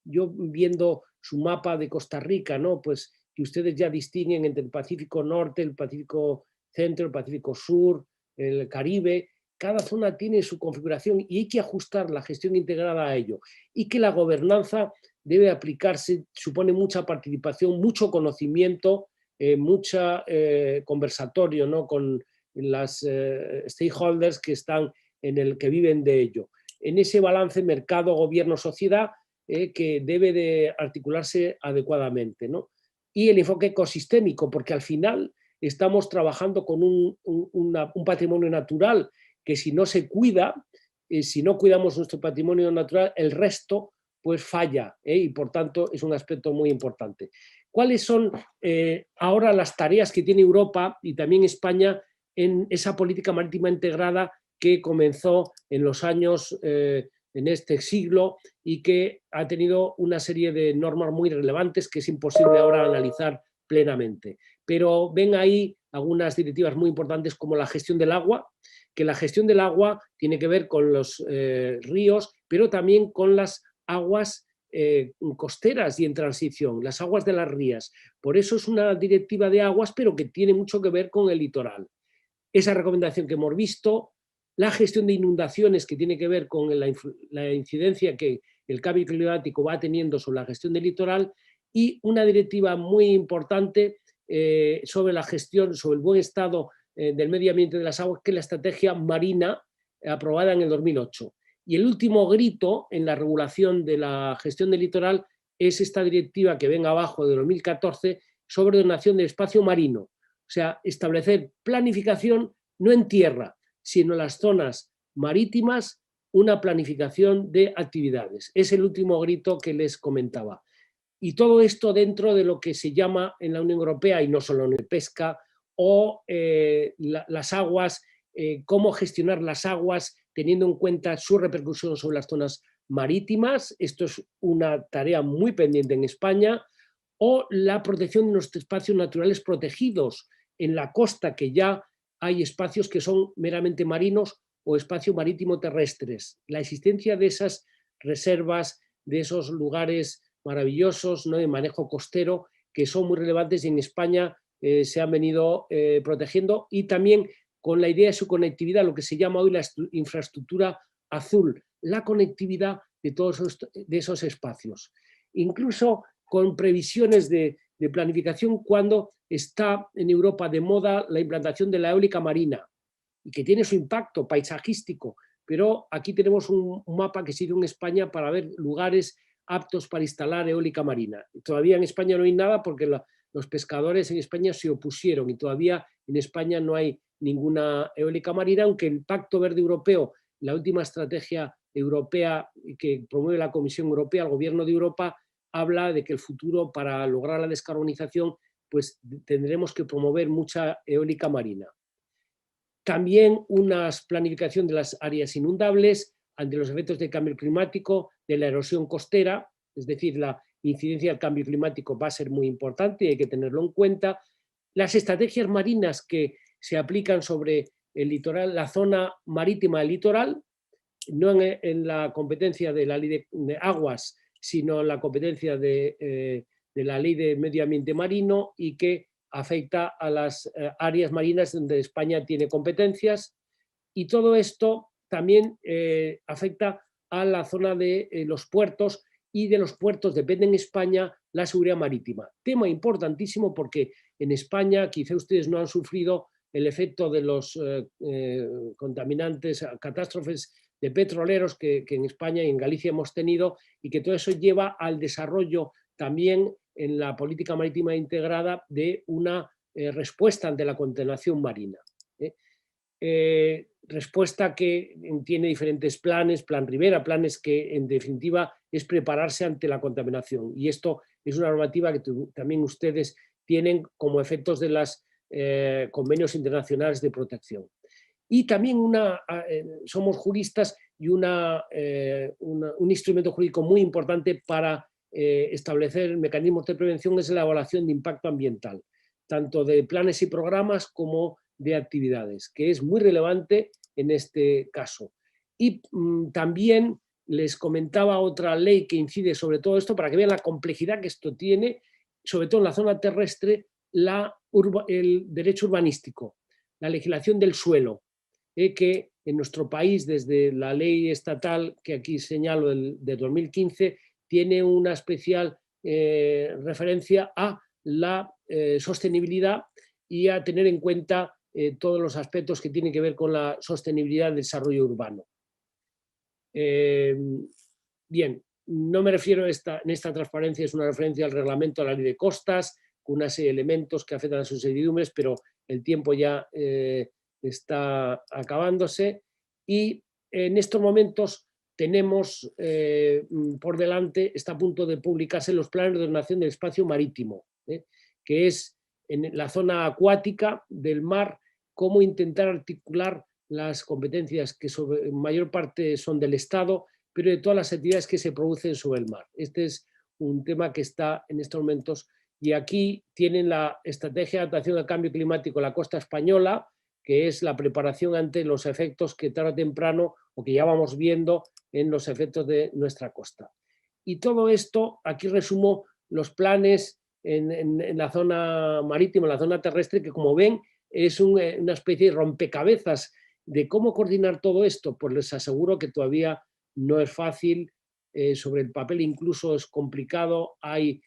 Yo viendo su mapa de Costa Rica, ¿no?, pues que ustedes ya distinguen entre el Pacífico Norte, el Pacífico Centro, el Pacífico Sur, el Caribe. Cada zona tiene su configuración y hay que ajustar la gestión integrada a ello, y que la gobernanza debe aplicarse, supone mucha participación, mucho conocimiento, mucho conversatorio, ¿no?, con las stakeholders que viven de ello. En ese balance mercado, gobierno, sociedad, que debe de articularse adecuadamente, ¿no? Y el enfoque ecosistémico, porque al final estamos trabajando con un patrimonio natural que, si no se cuida, si no cuidamos nuestro patrimonio natural, el resto pues falla, y por tanto es un aspecto muy importante. ¿Cuáles son ahora las tareas que tiene Europa y también España en esa política marítima integrada que comenzó en los años, en este siglo, y que ha tenido una serie de normas muy relevantes que es imposible ahora analizar plenamente? Pero ven ahí algunas directivas muy importantes como la gestión del agua, que la gestión del agua tiene que ver con los ríos, pero también con las aguas costeras y en transición, las aguas de las rías. Por eso es una directiva de aguas, pero que tiene mucho que ver con el litoral. Esa recomendación que hemos visto, la gestión de inundaciones, que tiene que ver con la incidencia que el cambio climático va teniendo sobre la gestión del litoral, y una directiva muy importante sobre la gestión, sobre el buen estado del medio ambiente de las aguas, que es la estrategia marina aprobada en el 2008. Y el último grito en la regulación de la gestión del litoral es esta directiva que ven abajo de 2014 sobre ordenación del espacio marino. O sea, establecer planificación no en tierra, sino en las zonas marítimas, una planificación de actividades. Es el último grito que les comentaba. Y todo esto dentro de lo que se llama en la Unión Europea, y no solo en el pesca, o las aguas, cómo gestionar las aguas teniendo en cuenta su repercusión sobre las zonas marítimas. Esto es una tarea muy pendiente en España. O la protección de nuestros espacios naturales protegidos en la costa, que ya hay espacios que son meramente marinos o espacios marítimo terrestres. La existencia de esas reservas, de esos lugares maravillosos, ¿no?, de manejo costero, que son muy relevantes y en España se han venido protegiendo, y también con la idea de su conectividad, lo que se llama hoy la infraestructura azul, la conectividad de todos esos espacios. Incluso con previsiones de planificación cuando está en Europa de moda la implantación de la eólica marina, y que tiene su impacto paisajístico, pero aquí tenemos un mapa que sirve en España para ver lugares aptos para instalar eólica marina. Todavía en España no hay nada porque los pescadores en España se opusieron, y todavía en España no hay ninguna eólica marina, aunque el Pacto Verde Europeo, la última estrategia europea que promueve la Comisión Europea, el Gobierno de Europa, habla de que el futuro, para lograr la descarbonización, pues tendremos que promover mucha eólica marina. También una planificación de las áreas inundables ante los efectos del cambio climático, de la erosión costera, es decir, la incidencia del cambio climático va a ser muy importante y hay que tenerlo en cuenta. Las estrategias marinas que se aplican sobre el litoral, la zona marítima del litoral, no en la competencia de la ley de aguas, sino en la competencia de la ley de medio ambiente marino, y que afecta a las áreas marinas donde España tiene competencias, y todo esto también afecta a la zona de los puertos, y de los puertos depende en España la seguridad marítima. Tema importantísimo porque en España quizá ustedes no han sufrido el efecto de los contaminantes, catástrofes de petroleros que en España y en Galicia hemos tenido, y que todo eso lleva al desarrollo también en la política marítima integrada de una respuesta ante la contaminación marina. Respuesta que tiene diferentes planes, Plan Rivera, planes que en definitiva es prepararse ante la contaminación. Y esto es una normativa que también ustedes tienen como efectos de los convenios internacionales de protección. Y también somos juristas, y un instrumento jurídico muy importante para establecer mecanismos de prevención es la evaluación de impacto ambiental, tanto de planes y programas como de actividades, que es muy relevante en este caso. Y también les comentaba otra ley que incide sobre todo esto, para que vean la complejidad que esto tiene, sobre todo en la zona terrestre, el derecho urbanístico, la legislación del suelo, que en nuestro país, desde la ley estatal que aquí señalo de 2015, tiene una especial referencia a la sostenibilidad y a tener en cuenta todos los aspectos que tienen que ver con la sostenibilidad del desarrollo urbano. Bien, no me refiero en esta transparencia, es una referencia al reglamento, a la ley de costas, con una serie de elementos que afectan a sus servidumbres, pero el tiempo ya está acabándose, y en estos momentos tenemos por delante, está a punto de publicarse los planes de ordenación del espacio marítimo, que es en la zona acuática del mar, cómo intentar articular las competencias que en mayor parte son del Estado, pero de todas las actividades que se producen sobre el mar. Este es un tema que está en estos momentos, y aquí tienen la estrategia de adaptación al cambio climático en la costa española, que es la preparación ante los efectos que tarde o temprano, o que ya vamos viendo en los efectos de nuestra costa. Y todo esto, aquí resumo los planes en la zona marítima, en la zona terrestre, que como ven es una especie de rompecabezas de cómo coordinar todo esto. Pues les aseguro que todavía no es fácil, sobre el papel incluso es complicado, hay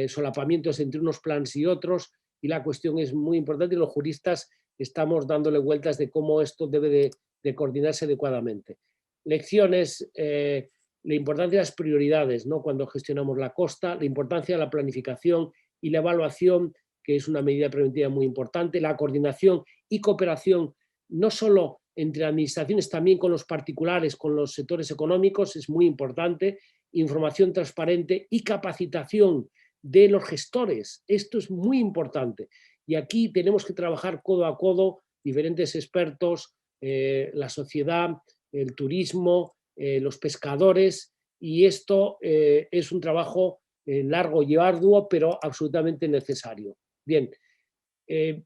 solapamientos entre unos planes y otros, y la cuestión es muy importante, y los juristas estamos dándole vueltas de cómo esto debe de coordinarse adecuadamente. Lecciones, la importancia de las prioridades, ¿no? Cuando gestionamos la costa, la importancia de la planificación y la evaluación, que es una medida preventiva muy importante, la coordinación y cooperación, no solo entre administraciones, también con los particulares, con los sectores económicos, es muy importante, información transparente y capacitación de los gestores. Esto es muy importante. Y aquí tenemos que trabajar codo a codo, diferentes expertos, la sociedad, el turismo, los pescadores, y esto es un trabajo largo y arduo, pero absolutamente necesario. Bien,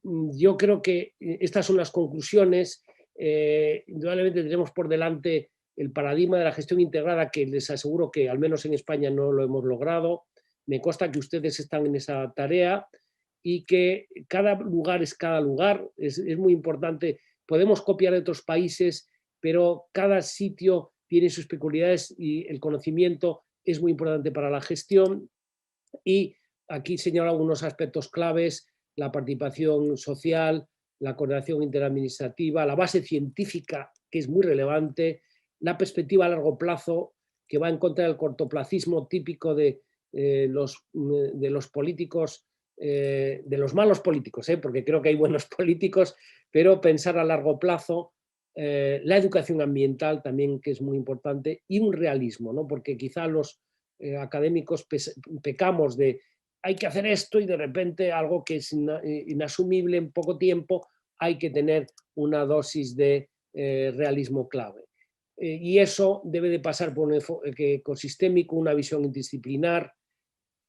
yo creo que estas son las conclusiones. Indudablemente tenemos por delante el paradigma de la gestión integrada, que les aseguro que al menos en España no lo hemos logrado. Me consta que ustedes están en esa tarea y que cada lugar es cada lugar. Es muy importante. Podemos copiar de otros países, pero cada sitio tiene sus peculiaridades y el conocimiento es muy importante para la gestión. Y aquí señalo algunos aspectos claves: la participación social, la coordinación interadministrativa, la base científica, que es muy relevante, la perspectiva a largo plazo, que va en contra del cortoplacismo típico de los políticos, de los malos políticos, porque creo que hay buenos políticos, pero pensar a largo plazo, la educación ambiental también, que es muy importante, y un realismo, ¿no? Porque quizá los académicos pecamos de hay que hacer esto y de repente algo que es inasumible en poco tiempo, hay que tener una dosis de realismo clave. Y eso debe de pasar por un enfoque ecosistémico, una visión interdisciplinar,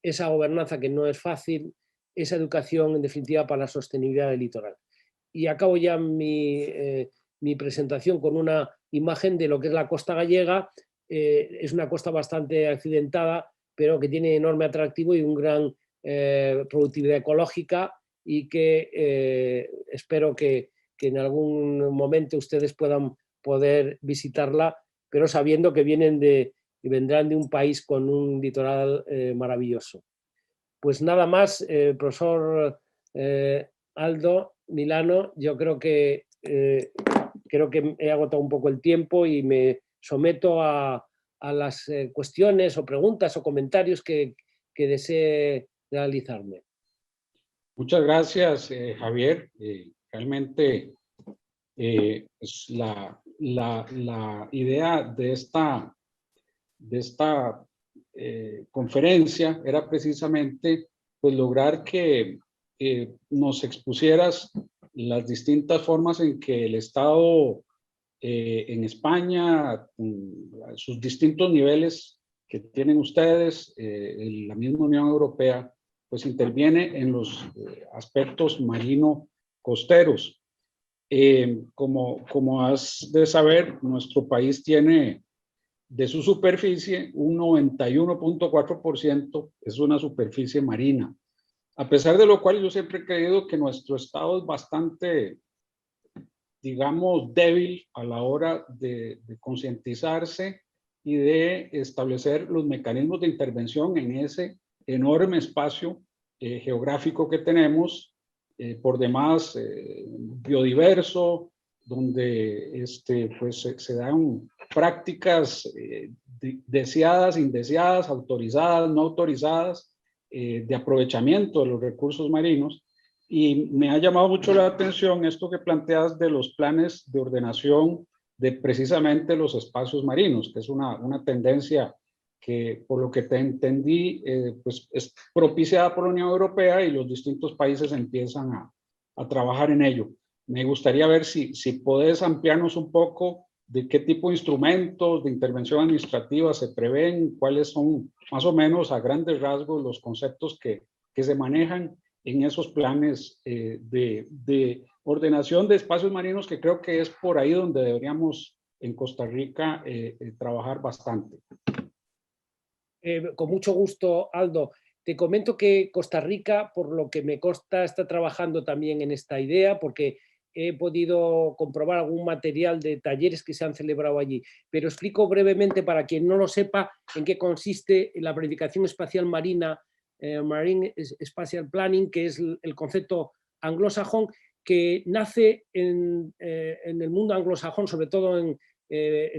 esa gobernanza que no es fácil, esa educación en definitiva para la sostenibilidad del litoral. Y acabo ya mi presentación con una imagen de lo que es la costa gallega. Es una costa bastante accidentada, pero que tiene enorme atractivo y un gran productividad ecológica, y que espero que en algún momento ustedes puedan poder visitarla, pero sabiendo que vendrán de un país con un litoral maravilloso. Pues nada más, profesor Aldo Milano, yo creo que he agotado un poco el tiempo y me someto a las cuestiones o preguntas o comentarios que desee realizarme. Muchas gracias, Javier. Realmente pues la idea de esta conferencia era precisamente pues lograr que nos expusieras las distintas formas en que el Estado en España, sus distintos niveles que tienen ustedes, la misma Unión Europea, pues interviene en los aspectos marino-costeros. Como has de saber, nuestro país tiene de su superficie un 91.4% es una superficie marina. A pesar de lo cual yo siempre he creído que nuestro estado es bastante, digamos, débil a la hora de concientizarse y de establecer los mecanismos de intervención en ese enorme espacio geográfico que tenemos, por demás biodiverso, donde pues, se dan prácticas deseadas, indeseadas, autorizadas, no autorizadas, de aprovechamiento de los recursos marinos. Y me ha llamado mucho la atención esto que planteas de los planes de ordenación de precisamente los espacios marinos, que es una tendencia que por lo que te entendí, pues es propiciada por la Unión Europea y los distintos países empiezan a trabajar en ello. Me gustaría ver si podés ampliarnos un poco de qué tipo de instrumentos de intervención administrativa se prevén, cuáles son más o menos a grandes rasgos los conceptos que se manejan en esos planes de ordenación de espacios marinos, que creo que es por ahí donde deberíamos en Costa Rica trabajar bastante. Con mucho gusto, Aldo. Te comento que Costa Rica, por lo que me consta, está trabajando también en esta idea, porque he podido comprobar algún material de talleres que se han celebrado allí. Pero explico brevemente, para quien no lo sepa, en qué consiste la planificación espacial marina, Marine Spatial Planning, que es el concepto anglosajón, que nace en el mundo anglosajón, sobre todo en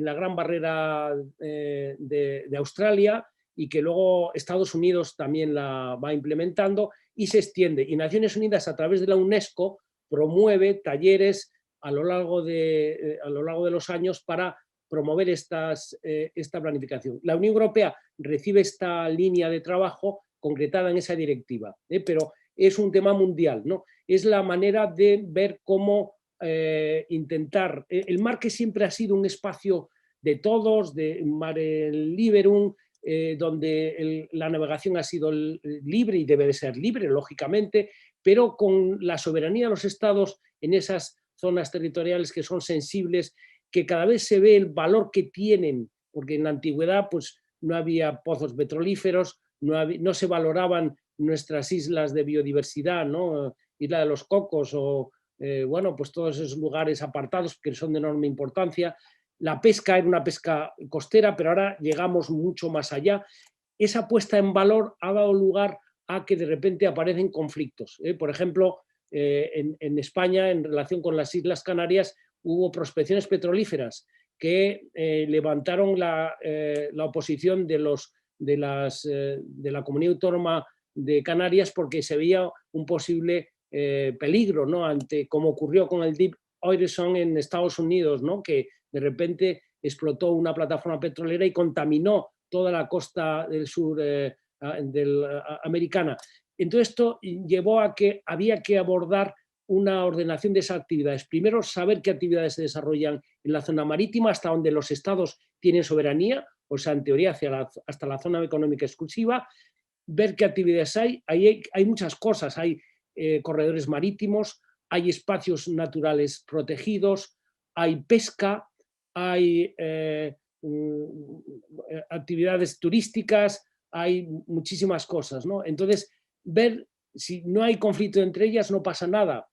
la Gran Barrera de Australia, y que luego Estados Unidos también la va implementando y se extiende. Y Naciones Unidas, a través de la UNESCO, promueve talleres a lo largo de los años para promover esta planificación. La Unión Europea recibe esta línea de trabajo concretada en esa directiva, pero es un tema mundial, ¿no? Es la manera de ver cómo intentar... El mar, que siempre ha sido un espacio de todos, de mare liberum, donde la navegación ha sido libre y debe de ser libre, lógicamente, pero con la soberanía de los estados en esas zonas territoriales que son sensibles, que cada vez se ve el valor que tienen, porque en la antigüedad pues, no había pozos petrolíferos, no se valoraban nuestras islas de biodiversidad, ¿no? Isla de los Cocos o bueno, pues todos esos lugares apartados que son de enorme importancia. La pesca era una pesca costera, pero ahora llegamos mucho más allá. Esa puesta en valor ha dado lugar a que de repente aparecen conflictos. Por ejemplo, en España, en relación con las Islas Canarias, hubo prospecciones petrolíferas que levantaron la oposición de la Comunidad Autónoma de Canarias, porque se veía un posible peligro, ¿no? Ante, como ocurrió con el Deep Horizon en Estados Unidos, ¿no? Que de repente explotó una plataforma petrolera y contaminó toda la costa del sur americana. Entonces esto llevó a que había que abordar una ordenación de esas actividades. Primero, saber qué actividades se desarrollan en la zona marítima, hasta donde los estados tienen soberanía, o sea, en teoría hasta la zona económica exclusiva, ver qué actividades hay. Hay muchas cosas, hay corredores marítimos, hay espacios naturales protegidos, hay pesca, hay actividades turísticas, hay muchísimas cosas, ¿no? Entonces, ver si no hay conflicto entre ellas no pasa nada,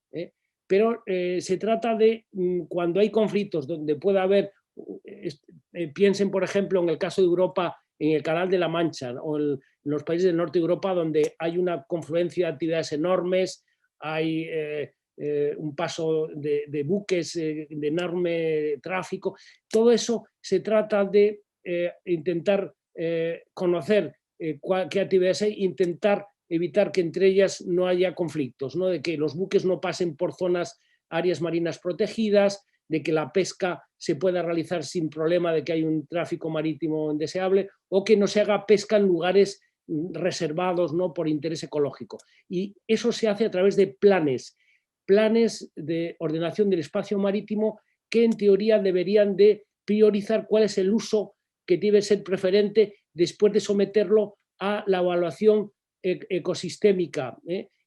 pero se trata de cuando hay conflictos donde pueda haber, piensen por ejemplo en el caso de Europa, en el Canal de la Mancha, o en los países del norte de Europa, donde hay una confluencia de actividades enormes, hay un paso de buques de enorme tráfico. Todo eso se trata de intentar conocer qué actividades hay, intentar evitar que entre ellas no haya conflictos, ¿no? De que los buques no pasen por áreas marinas protegidas, de que la pesca se pueda realizar sin problema de que hay un tráfico marítimo indeseable, o que no se haga pesca en lugares reservados, ¿no? Por interés ecológico. Y eso se hace a través de planes de ordenación del espacio marítimo, que en teoría deberían de priorizar cuál es el uso que debe ser preferente después de someterlo a la evaluación ecosistémica,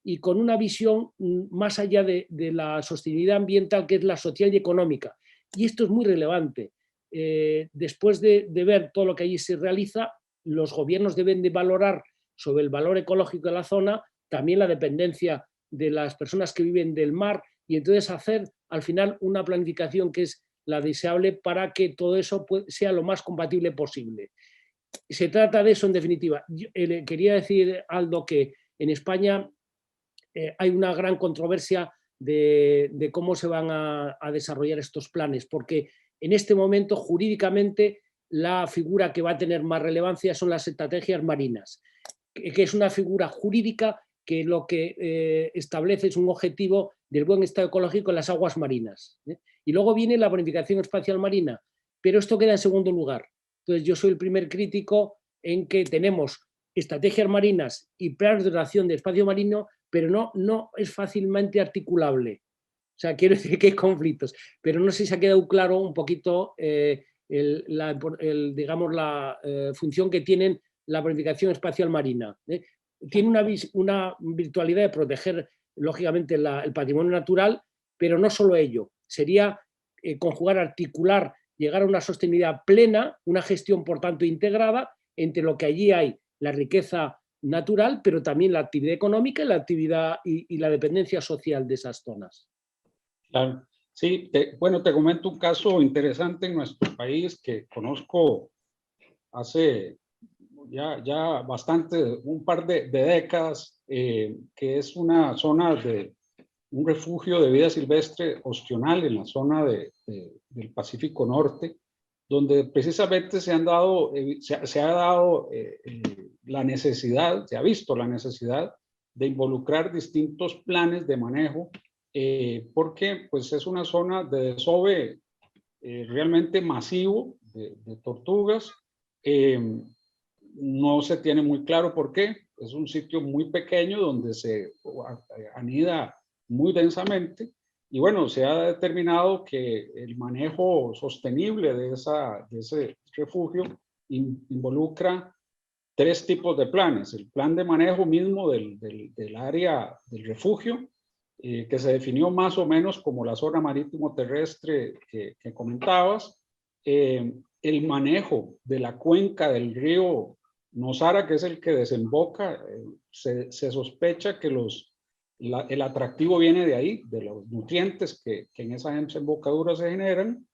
y con una visión más allá de la sostenibilidad ambiental, que es la social y económica. Y esto es muy relevante. Después de ver todo lo que allí se realiza, los gobiernos deben de valorar sobre el valor ecológico de la zona, también la dependencia de las personas que viven del mar, y entonces hacer al final una planificación que es la deseable para que todo eso sea lo más compatible posible. Se trata de eso en definitiva. Quería decir, Aldo, que en España hay una gran controversia de cómo se van a desarrollar estos planes, porque en este momento jurídicamente la figura que va a tener más relevancia son las estrategias marinas, que es una figura jurídica que lo que establece es un objetivo del buen estado ecológico en las aguas marinas. Y luego viene la planificación espacial marina, pero esto queda en segundo lugar. Entonces yo soy el primer crítico en que tenemos estrategias marinas y planes de ordenación de espacio marino, pero no es fácilmente articulable. O sea, quiero decir que hay conflictos, pero no sé si ha quedado claro un poquito digamos, la función que tienen la planificación espacial marina. Tiene una virtualidad de proteger, lógicamente, el patrimonio natural, pero no solo ello. Sería conjugar, articular, llegar a una sostenibilidad plena, una gestión, por tanto, integrada entre lo que allí hay, la riqueza natural, pero también la actividad económica y la actividad y la dependencia social de esas zonas. Claro. Sí, bueno, te comento un caso interesante en nuestro país que conozco hace ya bastante, un par de décadas, que es una zona de un refugio de vida silvestre ostional en la zona del Pacífico Norte, donde precisamente se ha dado la necesidad, se ha visto la necesidad de involucrar distintos planes de manejo, porque pues es una zona de desove realmente masivo de tortugas. No se tiene muy claro por qué. Es un sitio muy pequeño donde se anida muy densamente. Y bueno, se ha determinado que el manejo sostenible de ese refugio involucra 3 tipos de planes. El plan de manejo mismo del área del refugio, que se definió más o menos como la zona marítimo terrestre que comentabas. El manejo de la cuenca del río Nosara, que es el que desemboca, se sospecha que el atractivo viene de ahí, de los nutrientes que en esa desembocadura se generan,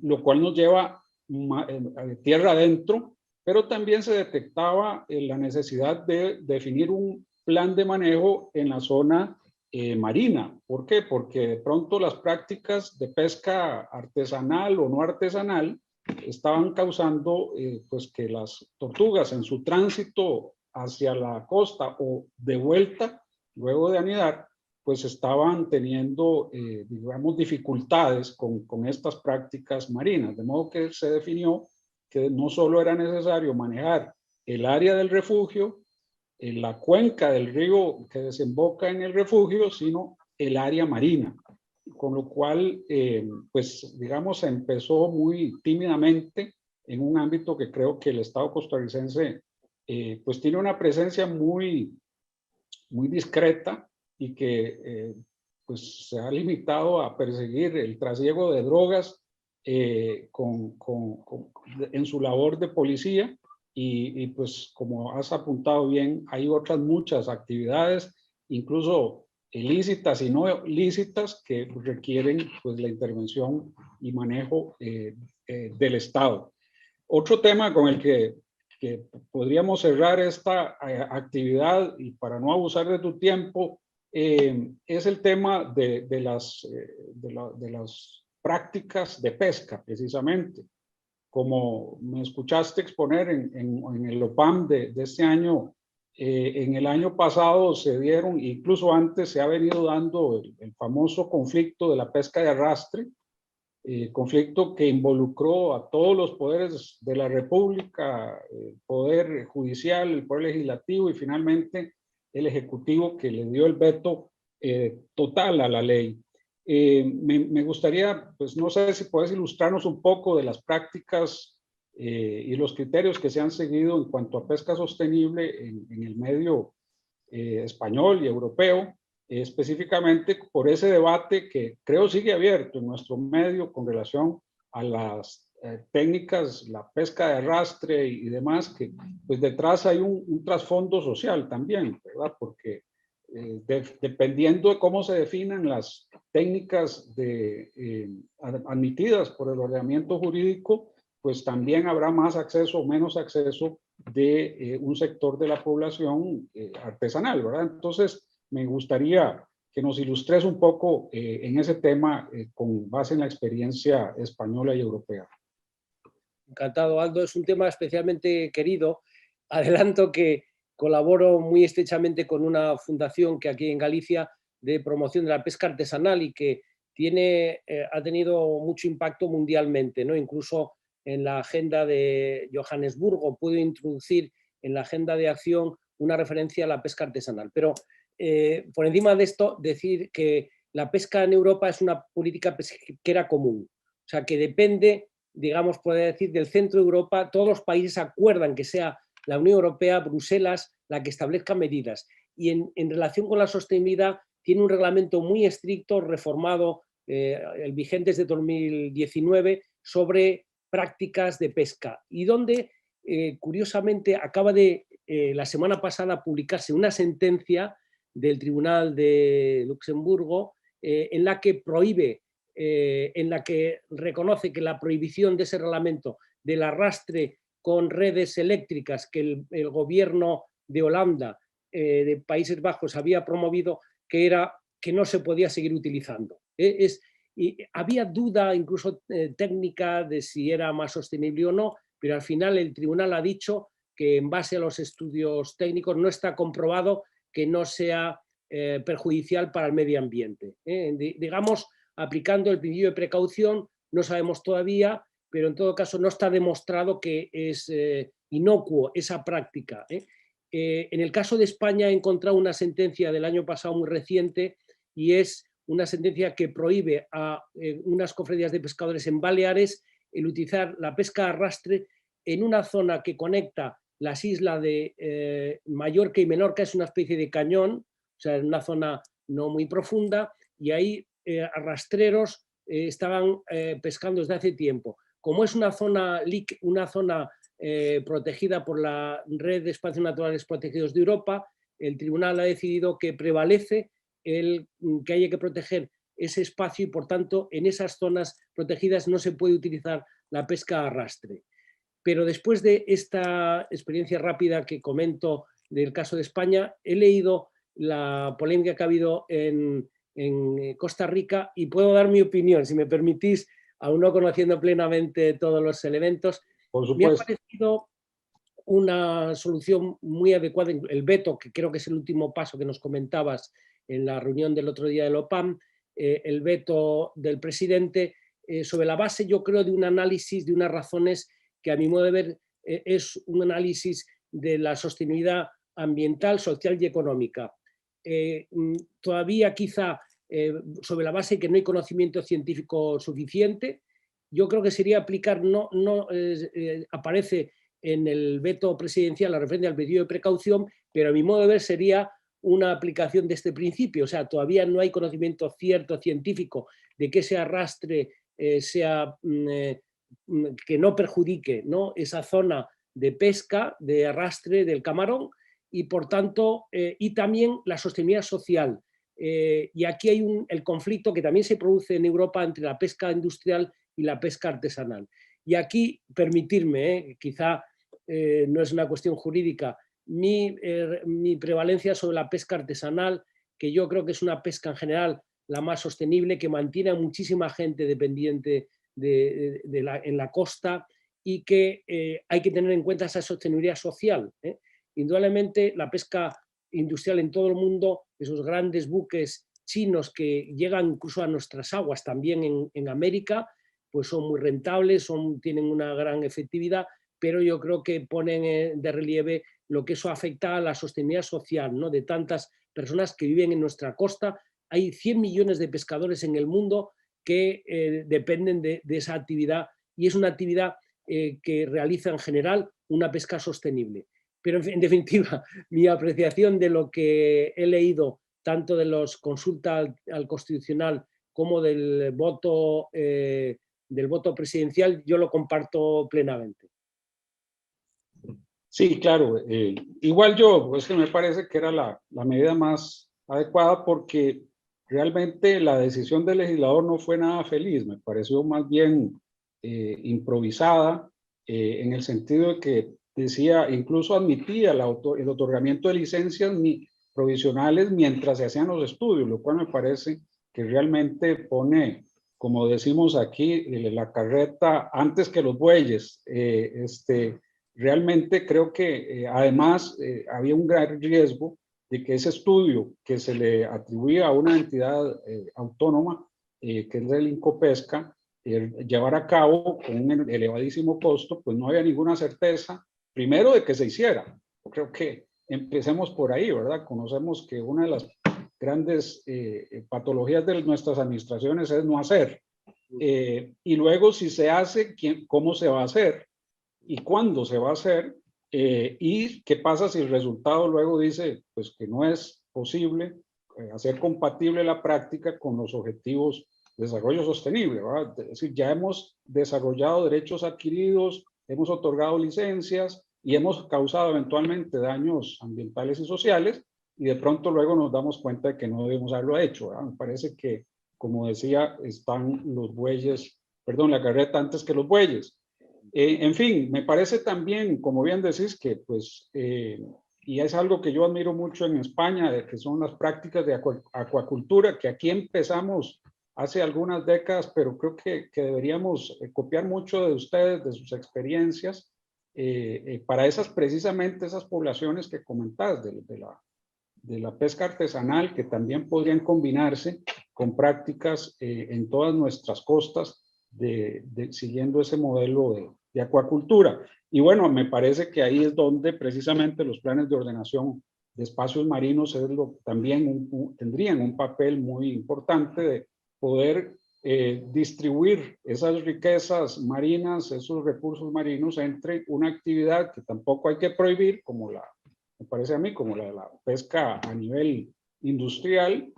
lo cual nos lleva tierra adentro, pero también se detectaba la necesidad de definir un plan de manejo en la zona marina. ¿Por qué? Porque de pronto las prácticas de pesca artesanal o no artesanal estaban causando pues que las tortugas en su tránsito hacia la costa o de vuelta, luego de anidar, pues estaban teniendo, digamos, dificultades con estas prácticas marinas. De modo que se definió que no solo era necesario manejar el área del refugio, en la cuenca del río que desemboca en el refugio, sino el área marina. Con lo cual, pues, digamos, se empezó muy tímidamente en un ámbito que creo que el Estado costarricense, pues, tiene una presencia muy discreta y que pues se ha limitado a perseguir el trasiego de drogas en su labor de policía y pues como has apuntado bien, hay otras muchas actividades, incluso ilícitas y no lícitas, que requieren pues la intervención y manejo del Estado. Otro tema con el que podríamos cerrar esta actividad, y para no abusar de tu tiempo, es el tema de las prácticas de pesca, precisamente. Como me escuchaste exponer en el OPAM de este año, en el año pasado se dieron, incluso antes se ha venido dando el famoso conflicto de la pesca de arrastre, conflicto que involucró a todos los poderes de la República, el Poder Judicial, el Poder Legislativo y finalmente el Ejecutivo, que le dio el veto total a la ley. Me gustaría, pues no sé si puedes ilustrarnos un poco de las prácticas y los criterios que se han seguido en cuanto a pesca sostenible en el medio español y europeo, específicamente por ese debate que creo sigue abierto en nuestro medio con relación a las técnicas, la pesca de arrastre y demás, que pues detrás hay un trasfondo social también, ¿verdad? Porque dependiendo de cómo se definan las técnicas admitidas por el ordenamiento jurídico, pues también habrá más acceso o menos acceso de un sector de la población artesanal, ¿verdad? Entonces, me gustaría que nos ilustres un poco en ese tema con base en la experiencia española y europea. Encantado, Aldo. Es un tema especialmente querido. Adelanto que colaboro muy estrechamente con una fundación que aquí en Galicia de promoción de la pesca artesanal y que ha tenido mucho impacto mundialmente, ¿no? Incluso en la agenda de Johannesburgo, pudo introducir en la agenda de acción una referencia a la pesca artesanal. Pero por encima de esto, decir que la pesca en Europa es una política pesquera común, o sea, que depende, digamos, poder decir, del centro de Europa. Todos los países acuerdan que sea la Unión Europea, Bruselas, la que establezca medidas. Y en relación con la sostenibilidad, tiene un reglamento muy estricto, reformado, el vigente es de 2019, sobre prácticas de pesca, y donde, curiosamente, acaba de, la semana pasada, publicarse una sentencia del Tribunal de Luxemburgo en la que prohíbe, en la que reconoce que la prohibición de ese reglamento del arrastre con redes eléctricas que el gobierno de Holanda, de Países Bajos, había promovido, que no se podía seguir utilizando. Y había duda incluso técnica de si era más sostenible o no, pero al final el tribunal ha dicho que en base a los estudios técnicos no está comprobado que no sea perjudicial para el medio ambiente. Digamos, aplicando el principio de precaución, no sabemos todavía, pero en todo caso no está demostrado que es inocuo esa práctica. En el caso de España he encontrado una sentencia del año pasado muy reciente, y es una sentencia que prohíbe a unas cofradías de pescadores en Baleares el utilizar la pesca de arrastre en una zona que conecta las islas de Mallorca y Menorca. Es una especie de cañón, o sea, en una zona no muy profunda, y ahí arrastreros estaban pescando desde hace tiempo. Como es una zona protegida por la Red de Espacios Naturales Protegidos de Europa, el tribunal ha decidido que prevalece que haya que proteger ese espacio, y por tanto en esas zonas protegidas no se puede utilizar la pesca a arrastre. Pero después de esta experiencia rápida que comento del caso de España, he leído la polémica que ha habido en Costa Rica, y puedo dar mi opinión, si me permitís, aún no conociendo plenamente todos los elementos. Por supuesto. Me ha parecido una solución muy adecuada, el veto, que creo que es el último paso que nos comentabas en la reunión del otro día del OPAM, el veto del presidente, sobre la base, yo creo, de un análisis, de unas razones que a mi modo de ver es un análisis de la sostenibilidad ambiental, social y económica. Todavía quizá sobre la base que no hay conocimiento científico suficiente. Yo creo que sería aplicar, aparece en el veto presidencial la referencia al pedido de precaución, pero a mi modo de ver sería una aplicación de este principio. O sea, todavía no hay conocimiento cierto científico de que ese arrastre que no perjudique, ¿no?, esa zona de pesca, de arrastre del camarón, y por tanto, y también la sostenibilidad social. Y aquí hay el conflicto que también se produce en Europa entre la pesca industrial y la pesca artesanal. Y aquí, permitirme, quizá no es una cuestión jurídica, mi prevalencia sobre la pesca artesanal, que yo creo que es una pesca en general la más sostenible, que mantiene a muchísima gente dependiente en la costa, y que hay que tener en cuenta esa sostenibilidad social. Indudablemente la pesca industrial en todo el mundo, esos grandes buques chinos que llegan incluso a nuestras aguas, también en América, pues son muy rentables, tienen una gran efectividad, pero yo creo que ponen de relieve lo que eso afecta a la sostenibilidad social, ¿no?, de tantas personas que viven en nuestra costa. Hay 100 millones de pescadores en el mundo que dependen de esa actividad, y es una actividad que realiza en general una pesca sostenible. Pero en definitiva, mi apreciación de lo que he leído, tanto de los consultas al Constitucional como del voto presidencial, yo lo comparto plenamente. Sí, claro. Igual yo, pues que me parece que era la medida más adecuada, porque realmente la decisión del legislador no fue nada feliz, me pareció más bien improvisada, en el sentido de que decía, incluso admitía el otorgamiento de licencias provisionales mientras se hacían los estudios, lo cual me parece que realmente pone, como decimos aquí, la carreta antes que los bueyes. Realmente creo que además había un gran riesgo de que ese estudio que se le atribuía a una entidad autónoma, que es el INCOPESCA, llevar a cabo con un elevadísimo costo, pues no había ninguna certeza, primero, de que se hiciera. Creo que empecemos por ahí, ¿verdad? Conocemos que una de las grandes patologías de nuestras administraciones es no hacer. Y luego, si se hace, ¿cómo se va a hacer? ¿Y cuándo se va a hacer? ¿Y qué pasa si el resultado luego dice pues, que no es posible hacer compatible la práctica con los objetivos de desarrollo sostenible, ¿verdad? Es decir, ya hemos desarrollado derechos adquiridos, hemos otorgado licencias y hemos causado eventualmente daños ambientales y sociales, y de pronto luego nos damos cuenta de que no debemos haberlo hecho, ¿verdad? Me parece que, como decía, están los bueyes, perdón, la carreta antes que los bueyes. En fin, me parece también, como bien decís, que pues, y es algo que yo admiro mucho en España, de que son las prácticas de acuacultura, que aquí empezamos hace algunas décadas, pero creo que deberíamos copiar mucho de ustedes, de sus experiencias, para esas, precisamente esas poblaciones que comentás, de la pesca artesanal, que también podrían combinarse con prácticas en todas nuestras costas, siguiendo ese modelo de acuacultura. Y bueno, me parece que ahí es donde precisamente los planes de ordenación de espacios marinos también tendrían un papel muy importante de poder distribuir esas riquezas marinas, esos recursos marinos entre una actividad que tampoco hay que prohibir, me parece a mí, como la de la pesca a nivel industrial,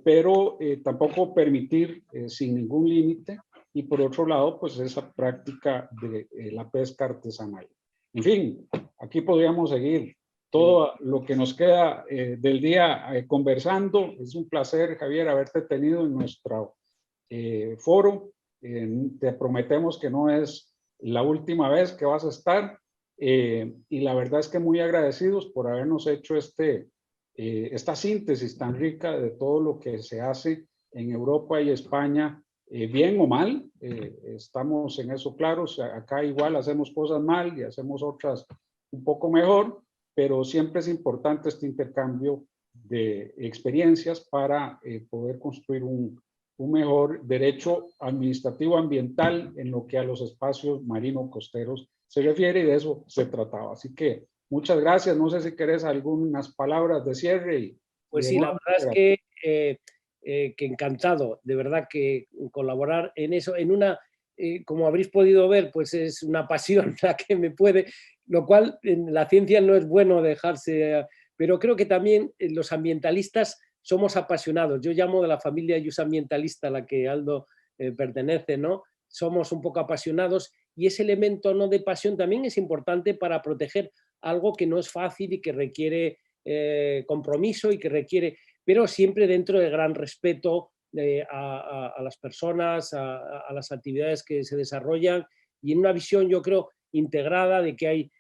pero tampoco permitir sin ningún límite, y por otro lado, pues esa práctica de la pesca artesanal. En fin, aquí podríamos seguir todo lo que nos queda del día conversando. Es un placer, Javier, haberte tenido en nuestro foro. Te prometemos que no es la última vez que vas a estar, y la verdad es que muy agradecidos por habernos hecho esta síntesis tan rica de todo lo que se hace en Europa y España, bien o mal. Estamos en eso claros. Acá igual hacemos cosas mal y hacemos otras un poco mejor, pero siempre es importante este intercambio de experiencias para poder construir un mejor derecho administrativo ambiental en lo que a los espacios marinos costeros se refiere, y de eso se trataba. Así que muchas gracias. No sé si querés algunas palabras de cierre. Pues sí, la verdad es que encantado, de verdad, que colaborar en eso, como habréis podido ver, pues es una pasión la que me puede, lo cual en la ciencia no es bueno dejarse, pero creo que también los ambientalistas somos apasionados. Yo llamo de la familia Ambientalista a la que Aldo pertenece, ¿no? Somos un poco apasionados, y ese elemento, ¿no?, de pasión también es importante para proteger algo que no es fácil y que requiere compromiso y que requiere, pero siempre dentro de gran respeto a las personas, a las actividades que se desarrollan, y en una visión, yo creo, integrada, de que hay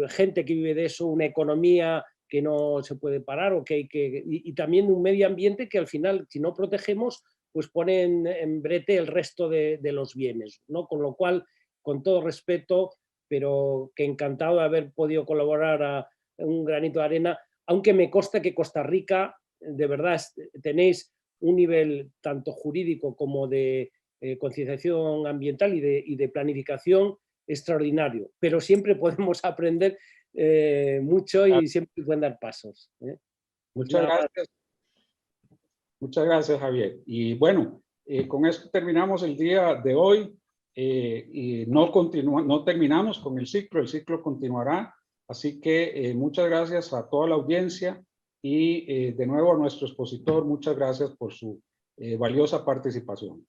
gente que vive de eso, una economía que no se puede parar, y también un medio ambiente que al final, si no protegemos, pues pone en brete el resto de los bienes, ¿no? Con lo cual, con todo respeto, pero que encantado de haber podido colaborar a un granito de arena, aunque me consta que Costa Rica, de verdad, tenéis un nivel tanto jurídico como de concienciación ambiental y de planificación extraordinario, pero siempre podemos aprender mucho, y siempre pueden dar pasos. Muchas gracias. Muchas gracias, Javier. Y bueno, con esto terminamos el día de hoy, y no terminamos con el ciclo continuará. Así que muchas gracias a toda la audiencia, y de nuevo a nuestro expositor, muchas gracias por su valiosa participación.